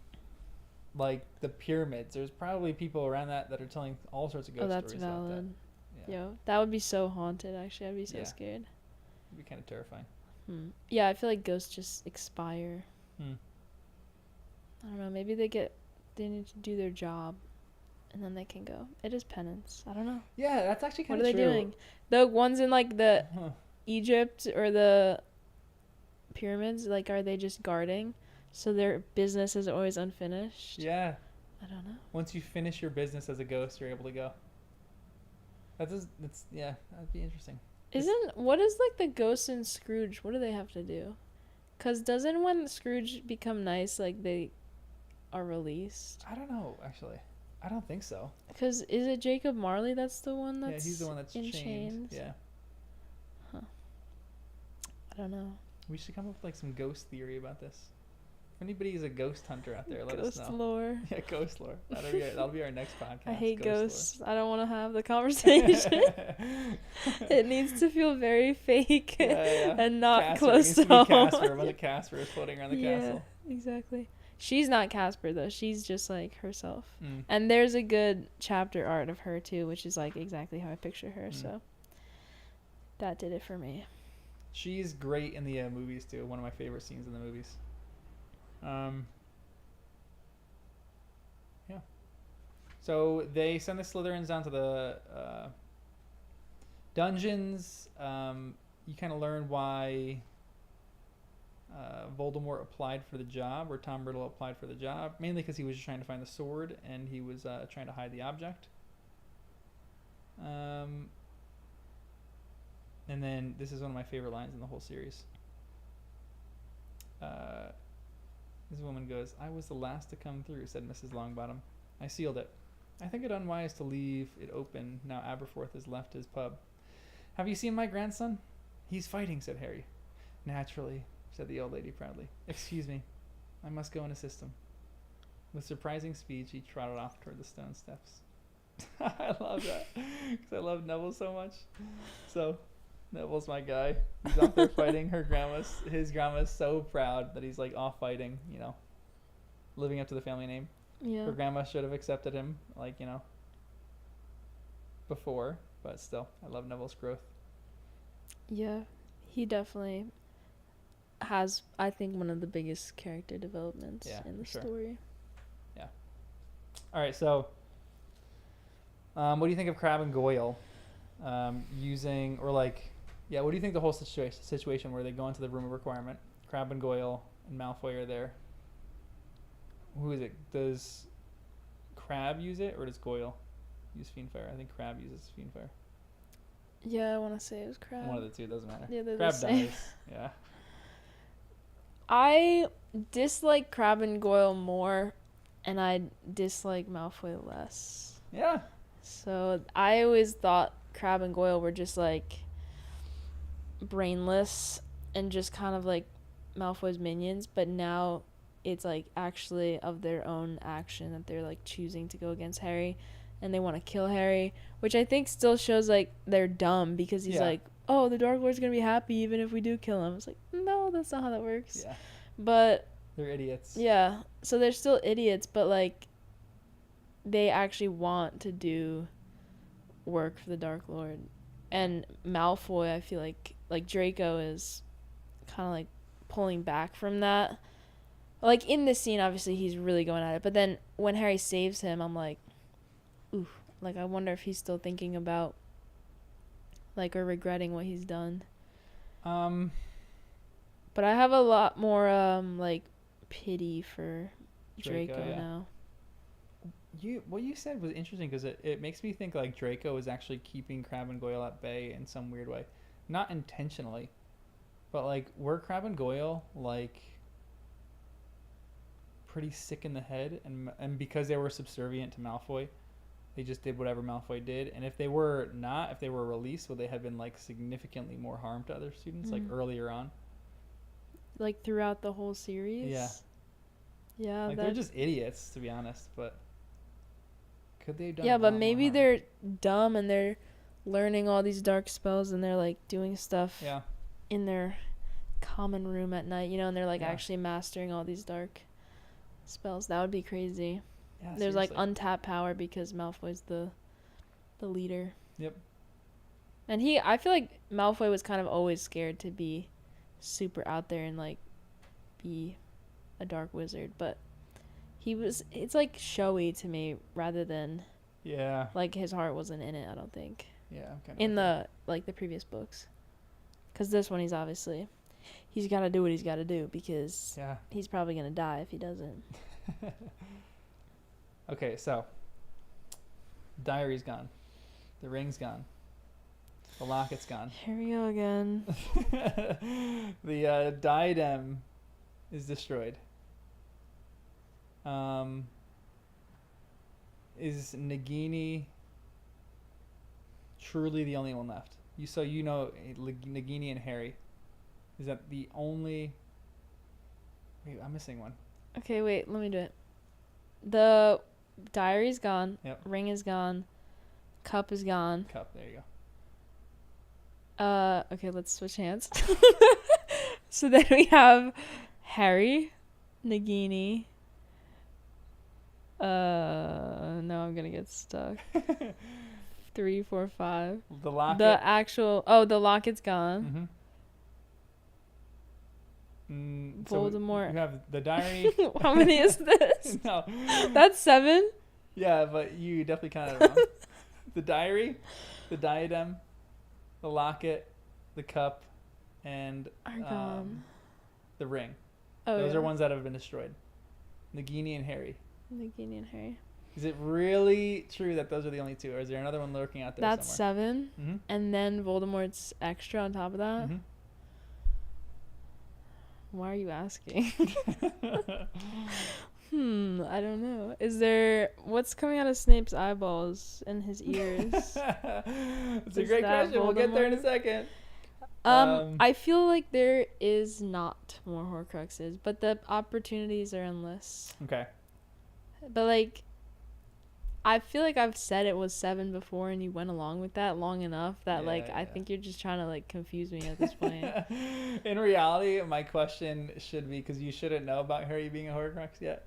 pyramids, there's probably people around that are telling all sorts of ghost stories. Oh, that's valid. Like that. Yeah. Yo, that would be so haunted. Actually, I'd be so scared. It'd be kind of terrifying. Yeah, I feel like ghosts just expire. I don't know. Maybe they need to do their job, and then they can go. It is penance. I don't know. Yeah, that's actually kind of true. What are they doing? The ones in like the Egypt or the pyramids, like, are they just guarding? So their business is always unfinished? Yeah. I don't know. Once you finish your business as a ghost, you're able to go. That'd be interesting. What is like the ghosts in Scrooge? What do they have to do? Because doesn't when Scrooge become nice, like they are released? I don't know, actually. I don't think so. Because is it Jacob Marley that's the one that's he's the one that's in chained. chains? Yeah. Huh. I don't know. We should come up with like some ghost theory about this. If anybody is a ghost hunter out there, let us know. Ghost lore. Yeah, ghost lore. That'll be our next podcast. I hate ghosts. I don't want to have the conversation. It needs to feel very fake and not Casper. close to home. Casper. A bunch of Casper is floating around the castle. Yeah, exactly. She's not Casper though. She's just like herself. And there's a good chapter art of her too, which is like exactly how I picture her. So that did it for me. She's great in the movies too. One of my favorite scenes in the movies. Yeah. So they send the Slytherins down to Dungeons, you kind of learn why Voldemort applied for the job, or Tom Riddle applied for the job, mainly because he was just trying to find the sword, and he was trying to hide the object. And then this is one of my favorite lines in the whole series. This woman goes, "I was the last to come through," said Mrs. Longbottom. "I sealed it. I think it unwise to leave it open now Aberforth has left his pub. Have you seen my grandson? He's fighting," said Harry. "Naturally," said the old lady proudly. "Excuse me. I must go and assist him." With surprising speed, she trotted off toward the stone steps. I love that because I love Neville so much. So Neville's my guy. He's out there fighting. His grandma's so proud that he's like off fighting, you know, living up to the family name. Yeah. Her grandma should have accepted him, like, you know, before, but still, I love Neville's growth. Yeah, he definitely has, I think, one of the biggest character developments in the story. Yeah. All right, so what do you think of Crabbe and Goyle using, or like, yeah, what do you think the whole situation where they go into the room of requirement? Crabbe and Goyle and Malfoy are there. Who is it? Does Crabbe use it, or does Goyle use Fiendfire? I think Crabbe uses Fiendfire. Yeah, I want to say it was Crabbe. One of the two, doesn't matter. Yeah, they're Crabbe the same. dies. Yeah. I dislike Crabbe and Goyle more, and I dislike Malfoy less. Yeah. So I always thought Crabbe and Goyle were just like brainless and just kind of like Malfoy's minions, but now it's like actually of their own action that they're like choosing to go against Harry, and they want to kill Harry, which I think still shows like they're dumb, because he's like, "Oh, the Dark Lord's gonna be happy even if we do kill him." It's like, no, that's not how that works. Yeah. But they're idiots. Yeah, so they're still idiots, but like they actually want to do work for the Dark Lord. And Malfoy, I feel like Draco is kind of like pulling back from that. Like in this scene, obviously he's really going at it, but then when Harry saves him, I'm like, ooh, like I wonder if he's still thinking about like, or regretting what he's done. But I have a lot more like pity for Draco now. What you said was interesting, because it makes me think like Draco is actually keeping Crabbe and Goyle at bay in some weird way, not intentionally, but like were Crabbe and Goyle like pretty sick in the head, and because they were subservient to Malfoy, they just did whatever Malfoy did. And if they were released, would they have been like significantly more harm to other students, like earlier on, like throughout the whole series? Yeah, like they're just idiots, to be honest, but could they have done? Yeah, but maybe they're dumb and they're learning all these dark spells, and they're like doing stuff in their common room at night, you know, and they're like actually mastering all these dark spells. That would be crazy. Yeah, there's seriously. Like untapped power because Malfoy's the leader. Yep. And I feel like Malfoy was kind of always scared to be super out there and like be a dark wizard, but it's like showy to me rather than like his heart wasn't in it, I don't think. Yeah, I'm kind of in the like the previous books, because this one he's got to do what he's got to do, because he's probably gonna die if he doesn't. Okay, so diary's gone, the ring's gone, the locket's gone. Here we go again. The diadem is destroyed. Is Nagini truly the only one left? Nagini and Harry. Is that the only... Wait, I'm missing one. Okay, wait, let me do it. The diary's gone. Yep. Ring is gone. Cup is gone. Cup, there you go. Okay, let's switch hands. So then we have Harry, Nagini. No, I'm gonna get stuck. 3, 4, 5. The locket. The locket's gone. Voldemort. So you have the diary. How many is this? No. That's 7? Yeah, but you definitely counted it wrong. The diary, the diadem, the locket, the cup, and are gone. The ring. Oh, Those are ones that have been destroyed. Nagini and Harry. Nagini and Harry. Is it really true that those are the only two, or is there another one lurking out there That's somewhere? 7, and then Voldemort's extra on top of that. Why are you asking? I don't know. Is there... What's coming out of Snape's eyeballs and his ears? It's a great question. Voldemort? We'll get there in a second. I feel like there is not more Horcruxes, but the opportunities are endless. Okay. But, like... I feel like I've said it was 7 before, and you went along with that long enough that, I think you're just trying to, confuse me at this point. In reality, my question should be, because you shouldn't know about Harry being a Horcrux yet.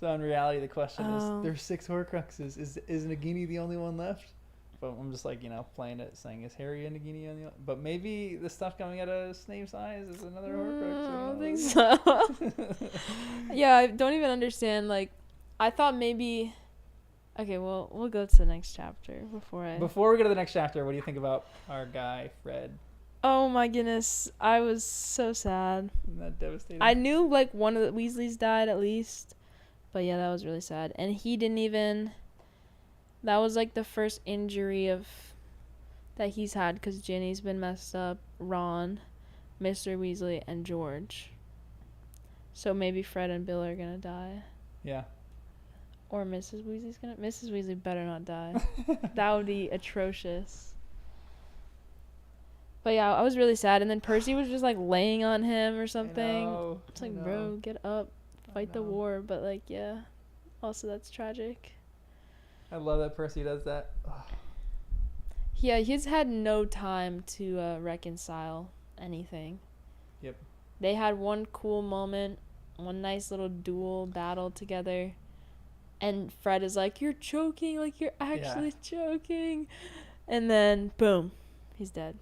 So in reality, the question is, there's 6 Horcruxes. Is Nagini the only one left? But I'm just, playing it, saying, is Harry and Nagini on the... But maybe the stuff coming out of Snape's eyes is another Horcrux. I don't think so. Yeah, I don't even understand, I thought maybe... Okay, well, we'll go to the next chapter before we go to the next chapter, what do you think about our guy, Fred? Oh my goodness, I was so sad. Isn't that devastating? I knew, one of the Weasleys died at least. But yeah, that was really sad. And he didn't even... That was, the first injury that he's had, because Ginny's been messed up, Ron, Mr. Weasley, and George. So maybe Fred and Bill are gonna die. Yeah. Or Mrs. Weasley better not die. That would be atrocious. But yeah, I was really sad. And then Percy was just laying on him or something. It's bro, get up, fight the war. But yeah, also that's tragic. I love that Percy does that. Ugh. Yeah, he's had no time to reconcile anything. Yep. They had one cool moment, one nice little duel battle together. And Fred is you're choking, you're actually choking. And then, boom, he's dead.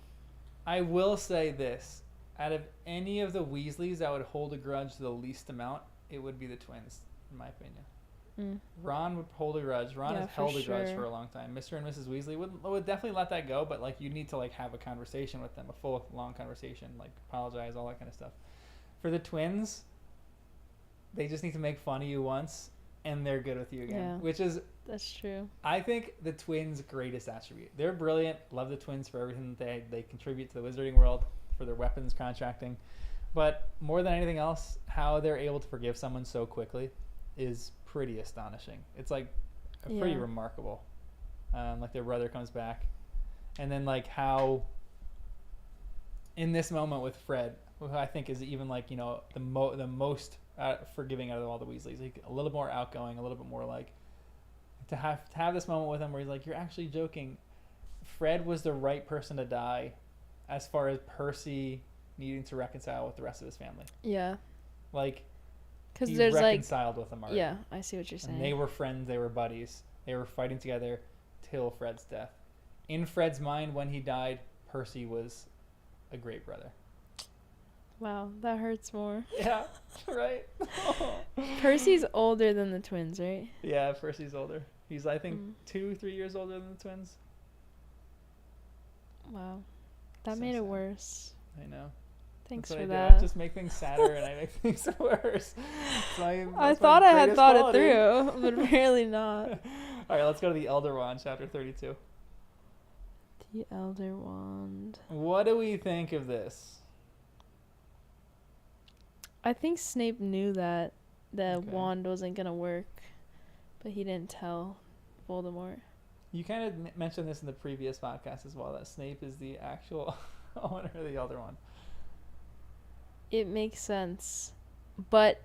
I will say this. Out of any of the Weasleys that would hold a grudge the least amount, it would be the twins, in my opinion. Ron would hold a grudge. Ron has held a grudge for a long time. Mr. and Mrs. Weasley would definitely let that go, but, you need to, have a conversation with them, a full, long conversation, apologize, all that kind of stuff. For the twins, they just need to make fun of you once, and they're good with you again, which is... That's true. I think the twins' greatest attribute. They're brilliant. Love the twins for everything that they contribute to the wizarding world, for their weapons contracting. But more than anything else, how they're able to forgive someone so quickly is pretty astonishing. It's pretty remarkable. Their brother comes back, and then how in this moment with Fred, who I think is even the most forgiving out of all the Weasleys, a little more outgoing, a little bit more to have this moment with him where he's you're actually joking. Fred was the right person to die, as far as Percy needing to reconcile with the rest of his family. Yeah. Because there's reconciled with them already. Yeah, I see what you're saying. And they were friends. They were buddies. They were fighting together till Fred's death. In Fred's mind, when he died, Percy was a great brother. Wow, that hurts more. Yeah, right? Percy's older than the twins, right? Yeah, Percy's older. He's, I think, 2-3 years older than the twins. Wow. That made it worse. I know. Thanks for that. I just make things sadder and I make things worse. I thought I had thought it through, but apparently not. All right, let's go to the Elder Wand, chapter 32. The Elder Wand. What do we think of this? I think Snape knew that the wand wasn't going to work, but he didn't tell Voldemort. You kind of mentioned this in the previous podcast as well, that Snape is the actual owner of the Elder Wand. It makes sense. But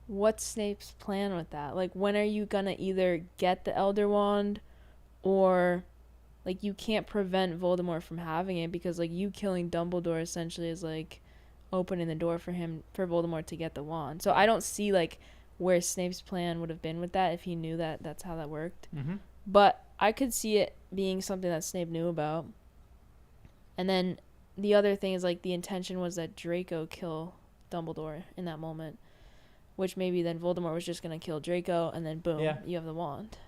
what's Snape's plan with that? When are you going to either get the Elder Wand or... you can't prevent Voldemort from having it because, you killing Dumbledore essentially is, opening the door for Voldemort to get the wand. So I don't see, where Snape's plan would have been with that if he knew that that's how that worked. Mm-hmm. But I could see it being something that Snape knew about. And then the other thing is, the intention was that Draco kill Dumbledore in that moment, which maybe then Voldemort was just going to kill Draco, and then boom, you have the wand.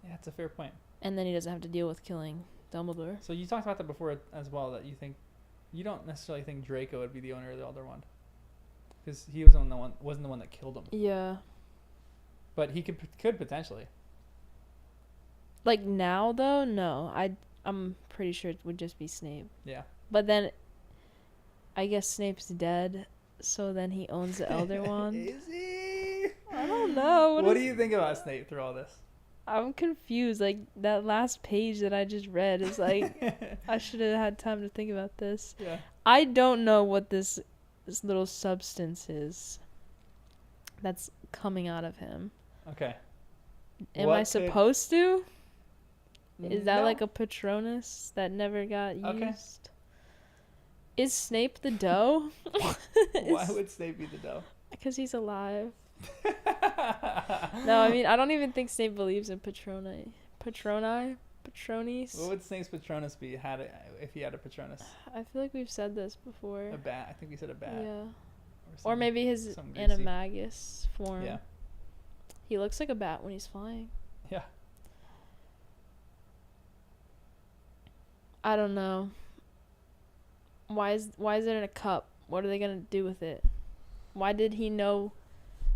Yeah, it's a fair point. And then he doesn't have to deal with killing Dumbledore. So you talked about that before as well, that you don't necessarily think Draco would be the owner of the Elder Wand, because he wasn't the one that killed him. Yeah. But he could potentially. Like now though, no. I'm pretty sure it would just be Snape. Yeah. But then I guess Snape's dead, so then he owns the Elder Wand. Is he? I don't know. What do you think about Snape through all this? I'm confused. Like, that last page that I just read is like, I should have had time to think about this. Yeah. I don't know what this little substance is that's coming out of him. Okay. Am I supposed to? Is that no. like a Patronus that never got used? Okay. Is Snape the dough? Why would Snape be the dough? Because he's alive. No, I mean, I don't even think Snape believes in Patronis. What would Snape's Patronus be if he had a Patronus? I feel like we've said this before. A bat. I think we said a bat. Yeah. Or maybe his animagus form. Yeah. He looks like a bat when he's flying. Yeah. I don't know. Why is it in a cup? What are they gonna do with it? Why did he know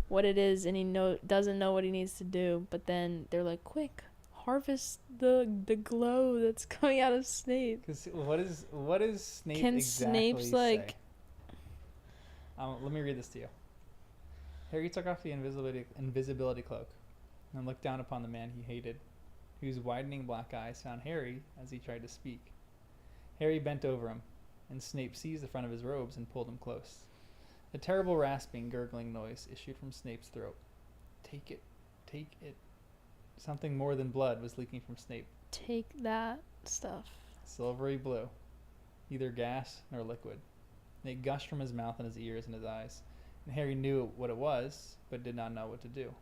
what it is and he doesn't know what he needs to do? But then they're like, quick, harvest the glow that's coming out of Snape. Because what is Snape Can exactly Snape's say? like? Let me read this to you. Harry took off the invisibility cloak and looked down upon the man he hated, whose widening black eyes found Harry as he tried to speak. Harry bent over him, and Snape seized the front of his robes and pulled him close. A terrible rasping, gurgling noise issued from Snape's throat. Take it. Take it. Something more than blood was leaking from Snape. Take that stuff. Silvery blue. Neither gas nor liquid. It gushed from his mouth and his ears and his eyes, and Harry knew what it was, but did not know what to do.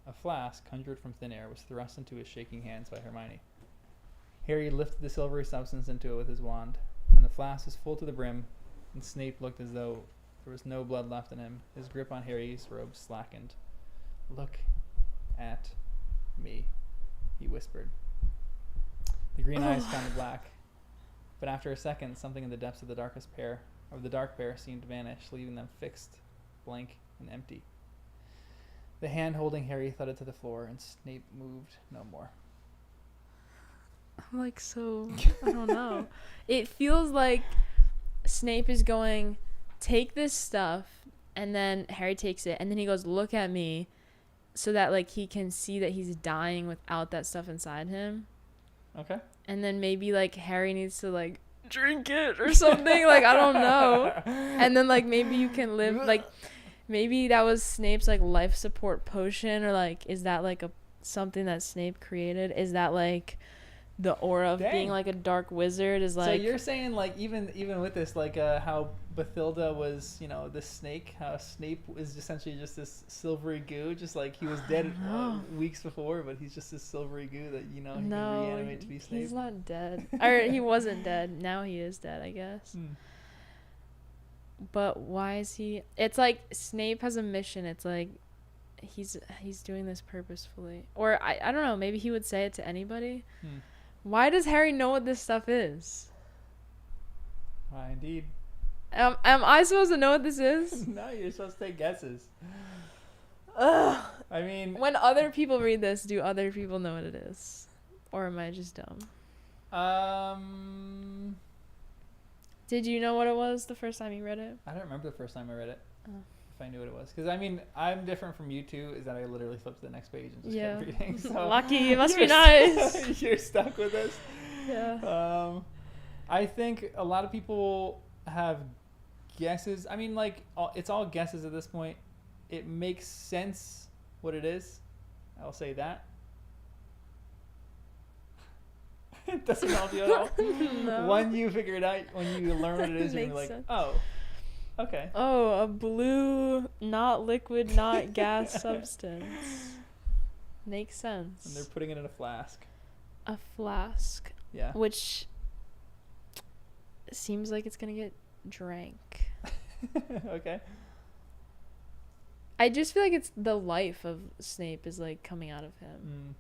A flask, conjured from thin air, was thrust into his shaking hands by Hermione. Harry lifted the silvery substance into it with his wand. When the flask was full to the brim, and Snape looked as though there was no blood left in him, his grip on Harry's robe slackened. "Look at me," he whispered. The green eyes found black, but after a second, something in the depths of the dark pair seemed to vanish, leaving them fixed, blank, and empty. The hand holding Harry thudded to the floor, and Snape moved no more. I'm like, so, I don't know. It feels like Snape is going, take this stuff, and then Harry takes it, and then he goes, look at me, so that, like, he can see that he's dying without that stuff inside him. Okay. And then maybe, like, Harry needs to, like, drink it or something. Like, I don't know. And then, like, maybe you can live, like, maybe that was Snape's, like, life support potion, or, like, is that, like, something that Snape created? Is that, like, the aura of being like a dark wizard is like... So you're saying, like, even with this, like, how Bathilda was, this snake, how Snape is essentially just this silvery goo, just like he was dead weeks before, but he's just this silvery goo that, he can reanimate to be Snape. He's not dead. Or he wasn't dead. Now he is dead, I guess. But why is he... It's like Snape has a mission. It's like he's doing this purposefully. Or I don't know, maybe he would say it to anybody. Why does Harry know what this stuff is? Why, indeed. Am I supposed to know what this is? No, you're supposed to take guesses. Ugh. I mean... When other people read this, do other people know what it is? Or am I just dumb? Did you know what it was the first time you read it? I don't remember the first time I read it. If I knew what it was. Because, I mean, I'm different from you two, is that I literally flipped to the next page and just kept reading. So lucky. It must be nice. You're stuck with us. Yeah. I think a lot of people have guesses. I mean, like, it's all guesses at this point. It makes sense what it is. I'll say that. It doesn't help you at all. No. When you figure it out, when you learn what it is, you're like, sense. Oh, okay. Oh, a blue, not liquid, not gas substance. Makes sense. And they're putting it in a flask. A flask. Yeah. Which seems like it's going to get drank. Okay. I just feel like it's the life of Snape is, like, coming out of him.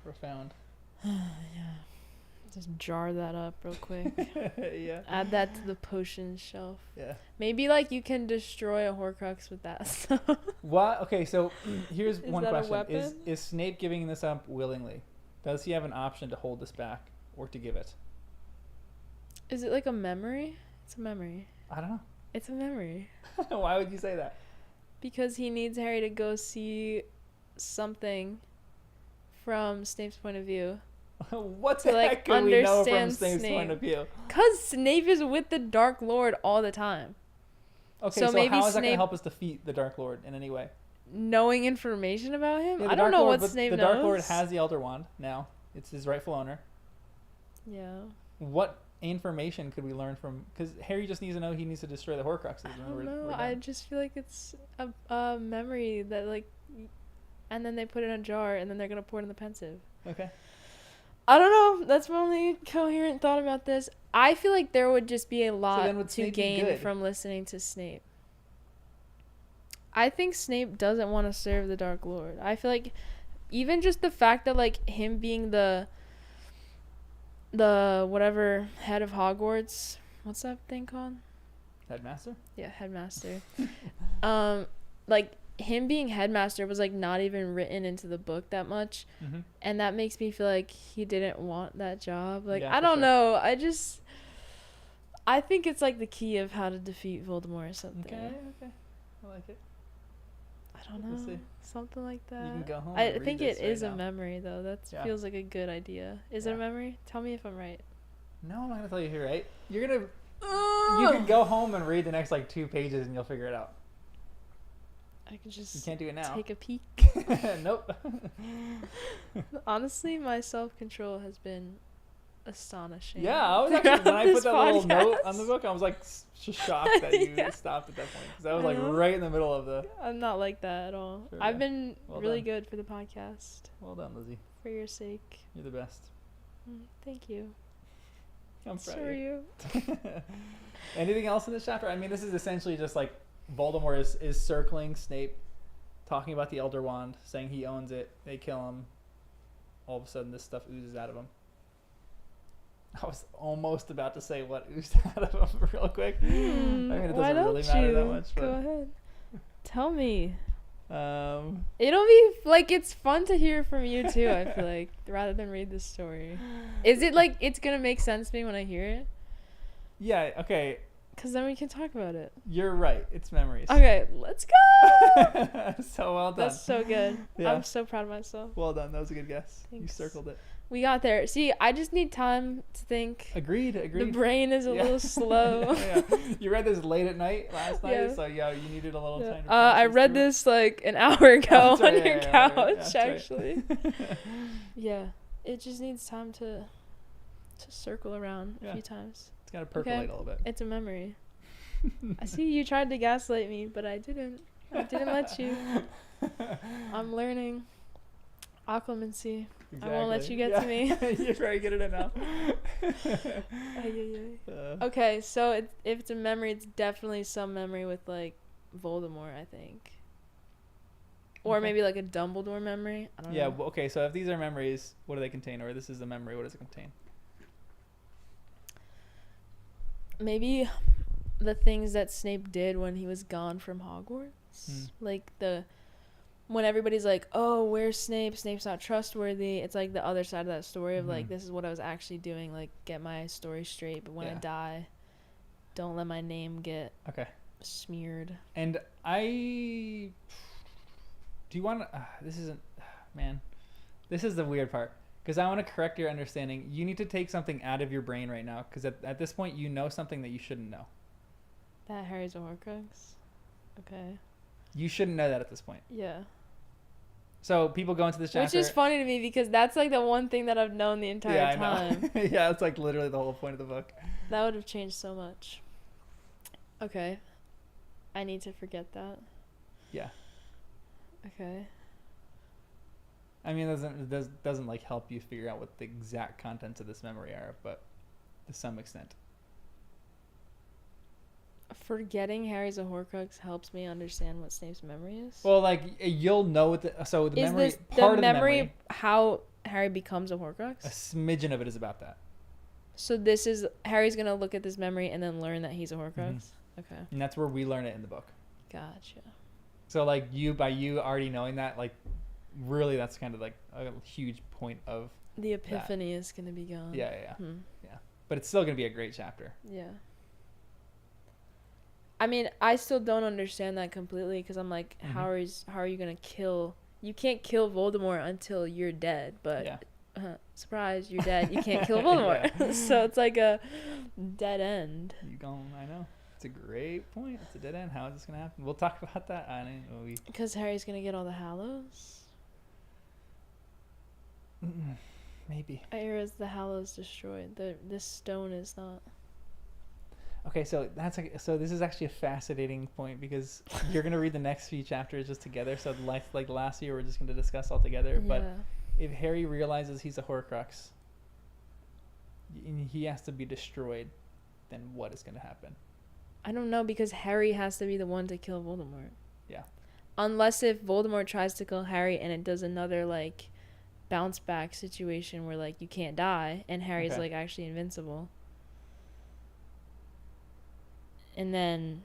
Profound. Yeah. Just jar that up real quick. Yeah. Add that to the potion shelf. Yeah. Maybe like you can destroy a Horcrux with that stuff. What? Okay, so here's Is one that a question: weapon? Is Snape giving this up willingly? Does he have an option to hold this back or to give it? Is it like a memory? It's a memory. I don't know. It's a memory. Why would you say that? Because he needs Harry to go see something from Snape's point of view. What to, the like, heck can we know from understand Snape's Snape. point of view? Because Snape is with the Dark Lord all the time. Okay, So so maybe how is that going to Snape- help us defeat the Dark Lord in any way? Knowing information about him? Yeah, I don't Dark know Lord, what Snape knows. The Dark Lord has the Elder Wand now. It's his rightful owner. Yeah. What information could we learn from... Because Harry just needs to know he needs to destroy the Horcruxes. I don't know. I just feel like it's a memory that, like... And then they put it in a jar, and then they're going to pour it in the pensive. Okay. I don't know. That's my only coherent thought about this. I feel like there would just be a lot to Snape be gain good? from listening to Snape. I think Snape doesn't want to serve the Dark Lord. I feel like even just the fact that, like, him being the whatever head of Hogwarts, what's that thing called? Headmaster? Yeah, headmaster. Like, him being headmaster was, like, not even written into the book that much. Mm-hmm. And that makes me feel like he didn't want that job. Like, Yeah, I for don't sure. know. I think it's, like, the key of how to defeat Voldemort or something. Okay. I like it. I don't We'll know. see. Something like that. You can go home I and read think this it is right a now. memory, though. That feels like a good idea. Is it a Yeah. memory? Tell me if I'm right. No, I'm not going to tell you here, right? You're going to... You can go home and read the next, like, 2 pages and you'll figure it out. I can just You can't do it now. take a peek. Nope. Honestly, my self-control has been astonishing. Yeah, I was actually... When I put this that little note podcast. on the book, I was, like, just shocked that you Yeah. stopped at that point. Because I was, I like, know. right in the middle of the... I'm not like that at all. Sure, I've yeah. been Well really done. good for the podcast. Well done, Lizzie. For your sake. You're the best. Thank you. I'm So proud are of you. Anything else in this chapter? I mean, this is essentially just like Voldemort is circling Snape, talking about the Elder Wand, saying he owns it. They kill him. All of a sudden, this stuff oozes out of him. I was almost about to say what oozed out of him real quick. I mean, it why doesn't don't really matter you? that much. Go ahead. Tell me. But, It'll be like it's fun to hear from you too. I feel like rather than read the story. Is it like it's gonna make sense to me when I hear it? yeah, okay. Cause then we can talk about it. You're right. It's memories. Okay, let's go. So well done. That's so good. Yeah. I'm so proud of myself. Well done. That was a good guess. Thanks. You circled it. We got there. See, I just need time to think. Agreed. The brain is a little slow. Yeah. You read this late at night last night, Yeah. so yeah, you needed a little time to I process read through it. this like an hour ago That's right, on your yeah, couch, right, that's right. actually. Yeah, it just needs time to circle around a few times. It's got to percolate a little bit. It's a memory. I see you tried to gaslight me, but I didn't. I didn't let you. I'm learning acclimacy. Exactly. I won't let you get to me. You're very good at it now. Okay, so if it's a memory, it's definitely some memory with like Voldemort, I think. Or Okay. maybe like a Dumbledore memory. I don't know. well, okay, so if these are memories, what do they contain? Or this is a memory, what does it contain? Maybe the things that Snape did when he was gone from Hogwarts. Like when everybody's like, oh, where's Snape? Snape's not trustworthy. It's like the other side of that story of like, this is what I was actually doing. Like, get my story straight. But when I die, don't let my name get smeared. And do you want to, this isn't, man, this is the weird part. Because I want to correct your understanding. You need to take something out of your brain right now. Because at this point, you know something that you shouldn't know. That Harry's a Horcrux? Okay. You shouldn't know that at this point. Yeah. So people go into this chapter. Which is funny to me because that's like the one thing that I've known the entire time. Yeah, it's like literally the whole point of the book. That would have changed so much. Okay. I need to forget that. Yeah. Okay. I mean, it doesn't like help you figure out what the exact contents of this memory are, but to some extent. Forgetting Harry's a Horcrux helps me understand what Snape's memory is. Well, like you'll know what the is memory this part of the memory memory. how Harry becomes a Horcrux? A smidgen of it is about that. So this is Harry's gonna look at this memory and then learn that he's a Horcrux. Mm-hmm. Okay. And that's where we learn it in the book. Gotcha. So like you already knowing that, like really that's kind of like a huge point of the epiphany is gonna be gone. Yeah. Yeah. But it's still gonna be a great chapter. Yeah. I mean, I still don't understand that completely because I'm like, how are you gonna kill? You can't kill Voldemort until you're dead. But surprise, you're dead. You can't kill Voldemort. So it's like a dead end. I know. It's a great point. It's a dead end. How is this gonna happen? We'll talk about that. Because Harry's gonna get all the Hallows. Maybe. Or is the Hallows destroyed? This stone is not. Okay, so this is actually a fascinating point because you're gonna read the next few chapters just together. So like last year, we're just gonna discuss all together. Yeah. But if Harry realizes he's a Horcrux, and he has to be destroyed, then what is gonna happen? I don't know because Harry has to be the one to kill Voldemort. Yeah. Unless if Voldemort tries to kill Harry and it does another like bounce back situation where like you can't die and Harry's like actually invincible. And then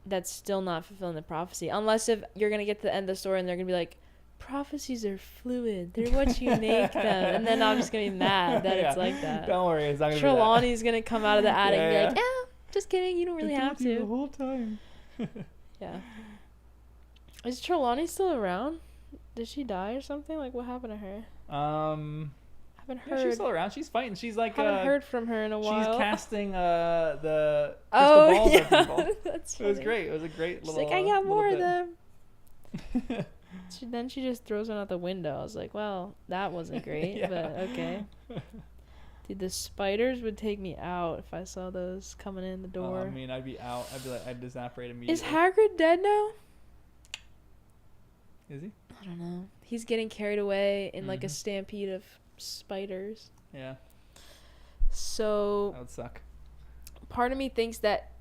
that's still not fulfilling the prophecy. Unless if you're going to get to the end of the story and they're going to be like, prophecies are fluid. They're what you make them. And then I'm just going to be mad that it's like that. Don't worry. It's not going to be Trelawney's going to come out of the attic and be like, just kidding. You don't really have to. The whole time. Yeah. Is Trelawney still around? Did she die or something? Like, what happened to her? Haven't heard. Yeah, she's still around. She's fighting. She's like. Haven't heard from her in a while. She's casting the crystal balls at people. That's funny. It was great. It was a great little. She's like, I got more of them. Then she just throws one out the window. I was like, well, that wasn't great, but okay. Dude, the spiders would take me out if I saw those coming in the door. I mean, I'd be out. I'd disapparated immediately. Is Hagrid dead now? Is he? I don't know. He's getting carried away in like a stampede of spiders. Yeah. So that would suck. Part of me thinks that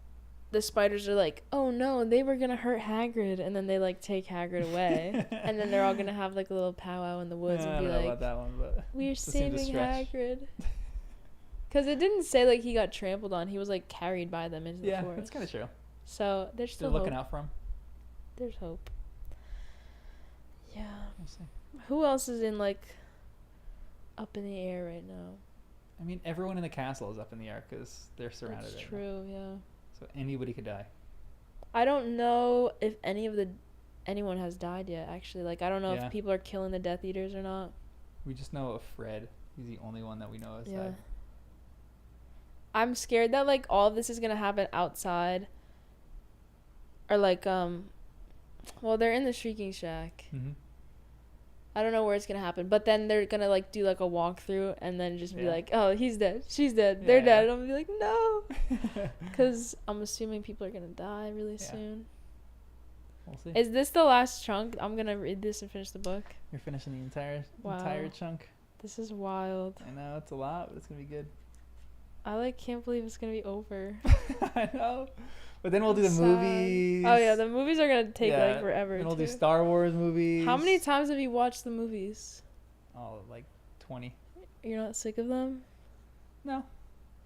the spiders are like, oh no, they were gonna hurt Hagrid, and then they like take Hagrid away, and then they're all gonna have like a little powwow in the woods and be like, about that one, but we're saving Hagrid. Because it didn't say like he got trampled on. He was like carried by them into the forest. Yeah, that's kind of true. So there's still looking out for him. There's hope. Yeah. We'll see. Who else is in like up in the air right now? I mean, everyone in the castle is up in the air because they're surrounded. That's true. Yeah. So anybody could die. I don't know if anyone has died yet. Actually, like I don't know if people are killing the Death Eaters or not. We just know of Fred. He's the only one that we know has died. I'm scared that like all of this is gonna happen outside. Or like well, they're in the Shrieking Shack. Mm-hmm. I don't know where it's gonna happen, but then they're gonna like do like a walkthrough and then just be like, "Oh, he's dead, she's dead, they're dead," and I'm gonna be like, "No," because I'm assuming people are gonna die really soon. We'll see. Is this the last chunk? I'm gonna read this and finish the book. You're finishing the entire chunk. This is wild. I know it's a lot, but it's gonna be good. I like can't believe it's gonna be over. I know. But then we'll do the movies. Oh yeah, the movies are gonna take like forever. And we'll do Star Wars movies. How many times have you watched the movies? Oh, like 20. You're not sick of them? No,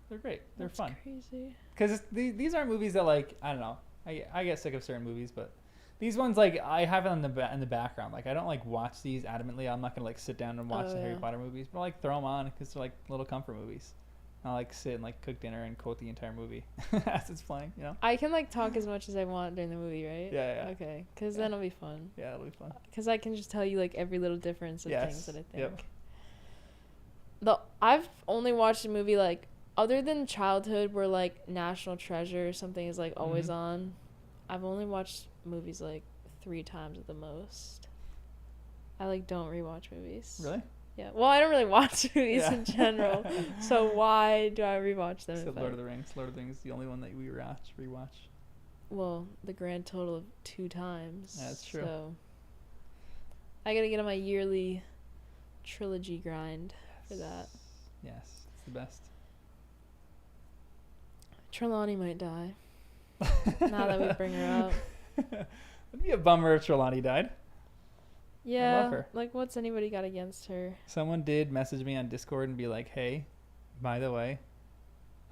they're great. They're fun. Crazy. Because these aren't movies that like I don't know. I get sick of certain movies, but these ones like I have it in the background. Like I don't like watch these adamantly. I'm not gonna like sit down and watch the Harry Potter movies, but I like throw them on because they're like little comfort movies. I'll like sit and like cook dinner and quote the entire movie as it's playing, you know? I can like talk as much as I want during the movie, right? Yeah. Okay, because then it'll be fun. Yeah, it'll be fun. Because I can just tell you like every little difference of things that I think. Yep. I've only watched a movie like, other than childhood where like National Treasure or something is like always on, I've only watched movies like 3 times at the most. I like don't rewatch movies. Really? Yeah, well, I don't really watch movies in general, so why do I rewatch them? Except Lord of the Rings. Lord of the Rings is the only one that we rewatch. Well, the grand total of 2 times. Yeah, that's true. So I gotta get on my yearly trilogy grind for that. Yes, it's the best. Trelawney might die. Now that we bring her up. It'd be a bummer if Trelawney died. Yeah. I love her. Like, what's anybody got against her? Someone did message me on Discord and be like, hey, by the way,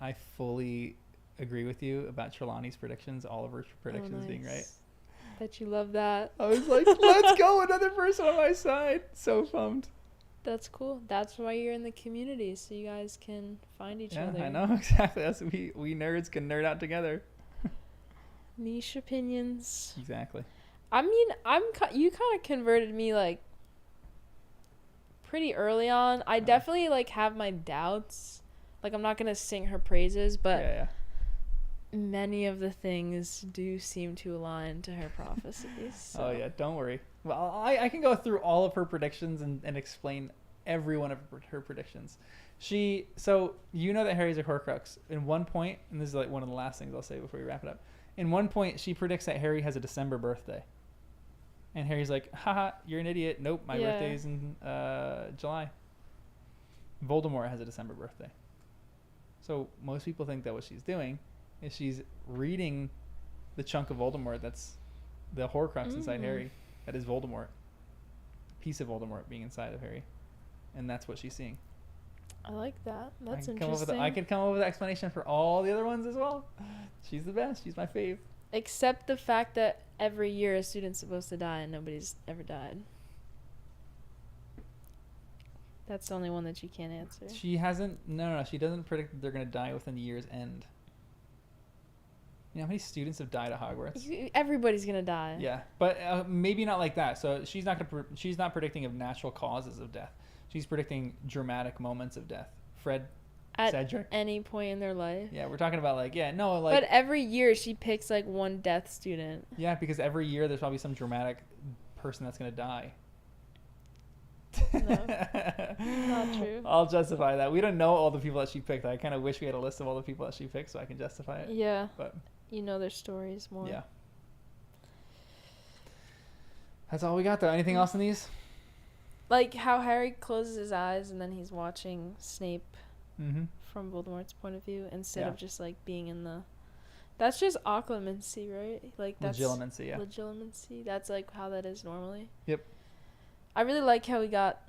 I fully agree with you about Trelawney's predictions, all of her predictions being right. Bet you love that. I was like, let's go, another person on my side. So pumped. That's cool. That's why you're in the community, so you guys can find each other. Yeah, I know, exactly. That's we nerds can nerd out together. Niche opinions. Exactly. I mean, you kind of converted me, like, pretty early on. I definitely, like, have my doubts. Like, I'm not going to sing her praises, but many of the things do seem to align to her prophecies. So. Oh, yeah, don't worry. Well, I can go through all of her predictions and explain every one of her predictions. So, you know that Harry's a Horcrux. In one point, and this is, like, one of the last things I'll say before we wrap it up. In one point, she predicts that Harry has a December birthday. And Harry's like, haha, you're an idiot. Nope, my birthday's in July. Voldemort has a December birthday. So most people think that what she's doing is she's reading the chunk of Voldemort that's the Horcrux inside Harry. That is Voldemort. A piece of Voldemort being inside of Harry. And that's what she's seeing. I like that. That's interesting. I could come up with an explanation for all the other ones as well. She's the best. She's my fave. Except the fact that every year a student's supposed to die and nobody's ever died. That's the only one that you can't answer. She hasn't... No. She doesn't predict that they're going to die within the year's end. You know how many students have died at Hogwarts? Everybody's going to die. Yeah, but maybe not like that. So she's not predicting of natural causes of death. She's predicting dramatic moments of death. Cedric. Any point in their life. Yeah, we're talking about But every year she picks like one death student. Yeah, because every year there's probably some dramatic person that's gonna die. No, not true. I'll justify that. We don't know all the people that she picked. I kind of wish we had a list of all the people that she picked so I can justify it. Yeah. But you know their stories more. Yeah. That's all we got though. Anything else in these? Like how Harry closes his eyes and then he's watching Snape. Mm-hmm. From Voldemort's point of view instead of just like being in the... That's just occlumency, right? Like that's legilimency, yeah. Legilimency. That's like how that is normally. Yep. I really like how we got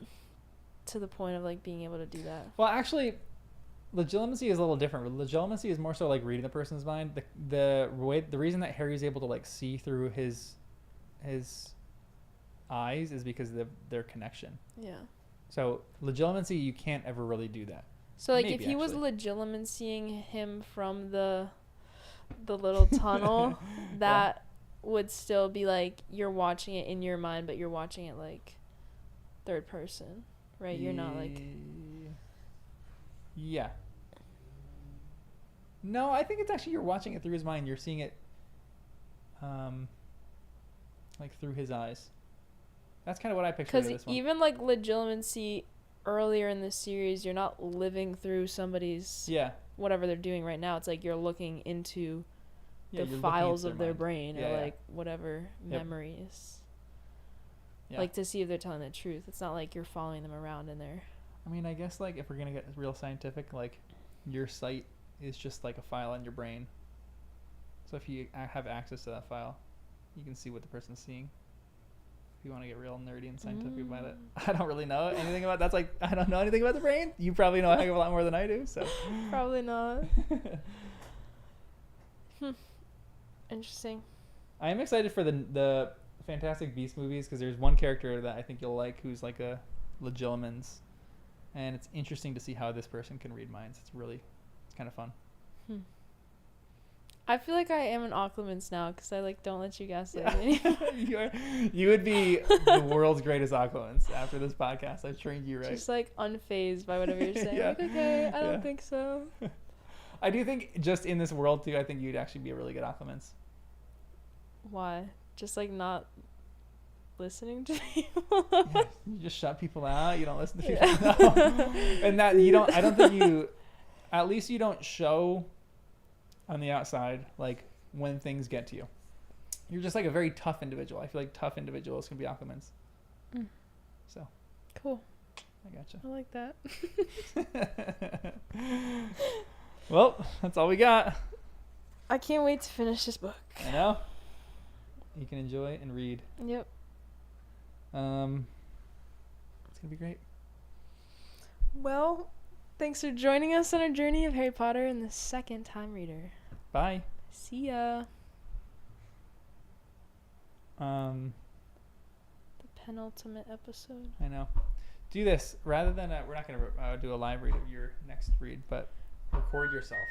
to the point of like being able to do that. Well, actually, legilimency is a little different. Legilimency is more so like reading the person's mind. The reason that Harry's able to like see through his eyes is because of their connection. Yeah. So legilimency, you can't ever really do that. So like if he was legilimencying him from the little tunnel, that would still be like you're watching it in your mind, but you're watching it like third person, right? You're not like... Yeah. No, I think it's actually you're watching it through his mind. You're seeing it like through his eyes. That's kind of what I pictured in this one. Because even like legilimency earlier in the series, you're not living through somebody's whatever they're doing right now. It's like you're looking into the files of their brain or like whatever memories. Yeah. Like to see if they're telling the truth. It's not like you're following them around in there. I mean, I guess like if we're gonna get real scientific, like your sight is just like a file in your brain. So if you have access to that file, you can see what the person's seeing. If you want to get real nerdy and scientific about it. I don't really know anything about that's like I don't know anything about the brain. You probably know a heck of a lot more than I do, so probably not. Interesting. I am excited for the Fantastic Beasts movies because there's one character that I think you'll like who's like a legilimens, and it's interesting to see how this person can read minds. It's kind of fun. I feel like I am an occlumens now because I like don't let you guess it anymore. You would be the world's greatest occlumens after this podcast. I've trained you right. Just like unfazed by whatever you're saying. Like, okay, I don't think so. I do think just in this world too, I think you'd actually be a really good occlumens. Why? Just like not listening to people. You just shut people out. You don't listen to people. No. And that you don't. I don't think you. At least you don't show on the outside like when things get to you. You're just like a very tough individual. I feel like tough individuals can be occlumens. So. Cool. I gotcha. I like that. Well, that's all we got. I can't wait to finish this book. I know. You can enjoy and read. Yep. It's gonna be great. Well, thanks for joining us on our journey of Harry Potter and the Second Time Reader. Bye. See ya. The penultimate episode. I know. Do this rather than we're not gonna do a live read of your next read, but record yourself,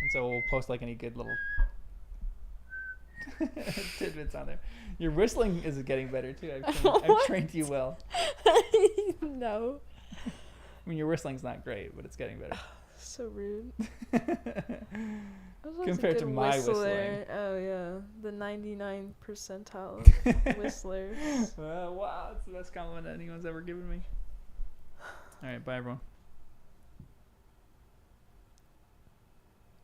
and so we'll post like any good little tidbits on there. Your whistling is getting better too. I've trained you well. No. I mean, your whistling's not great, but it's getting better. So rude. Compared to my whistling. Oh yeah, the 99th percentile of whistlers. Wow, that's the best compliment anyone's ever given me. All right, bye everyone.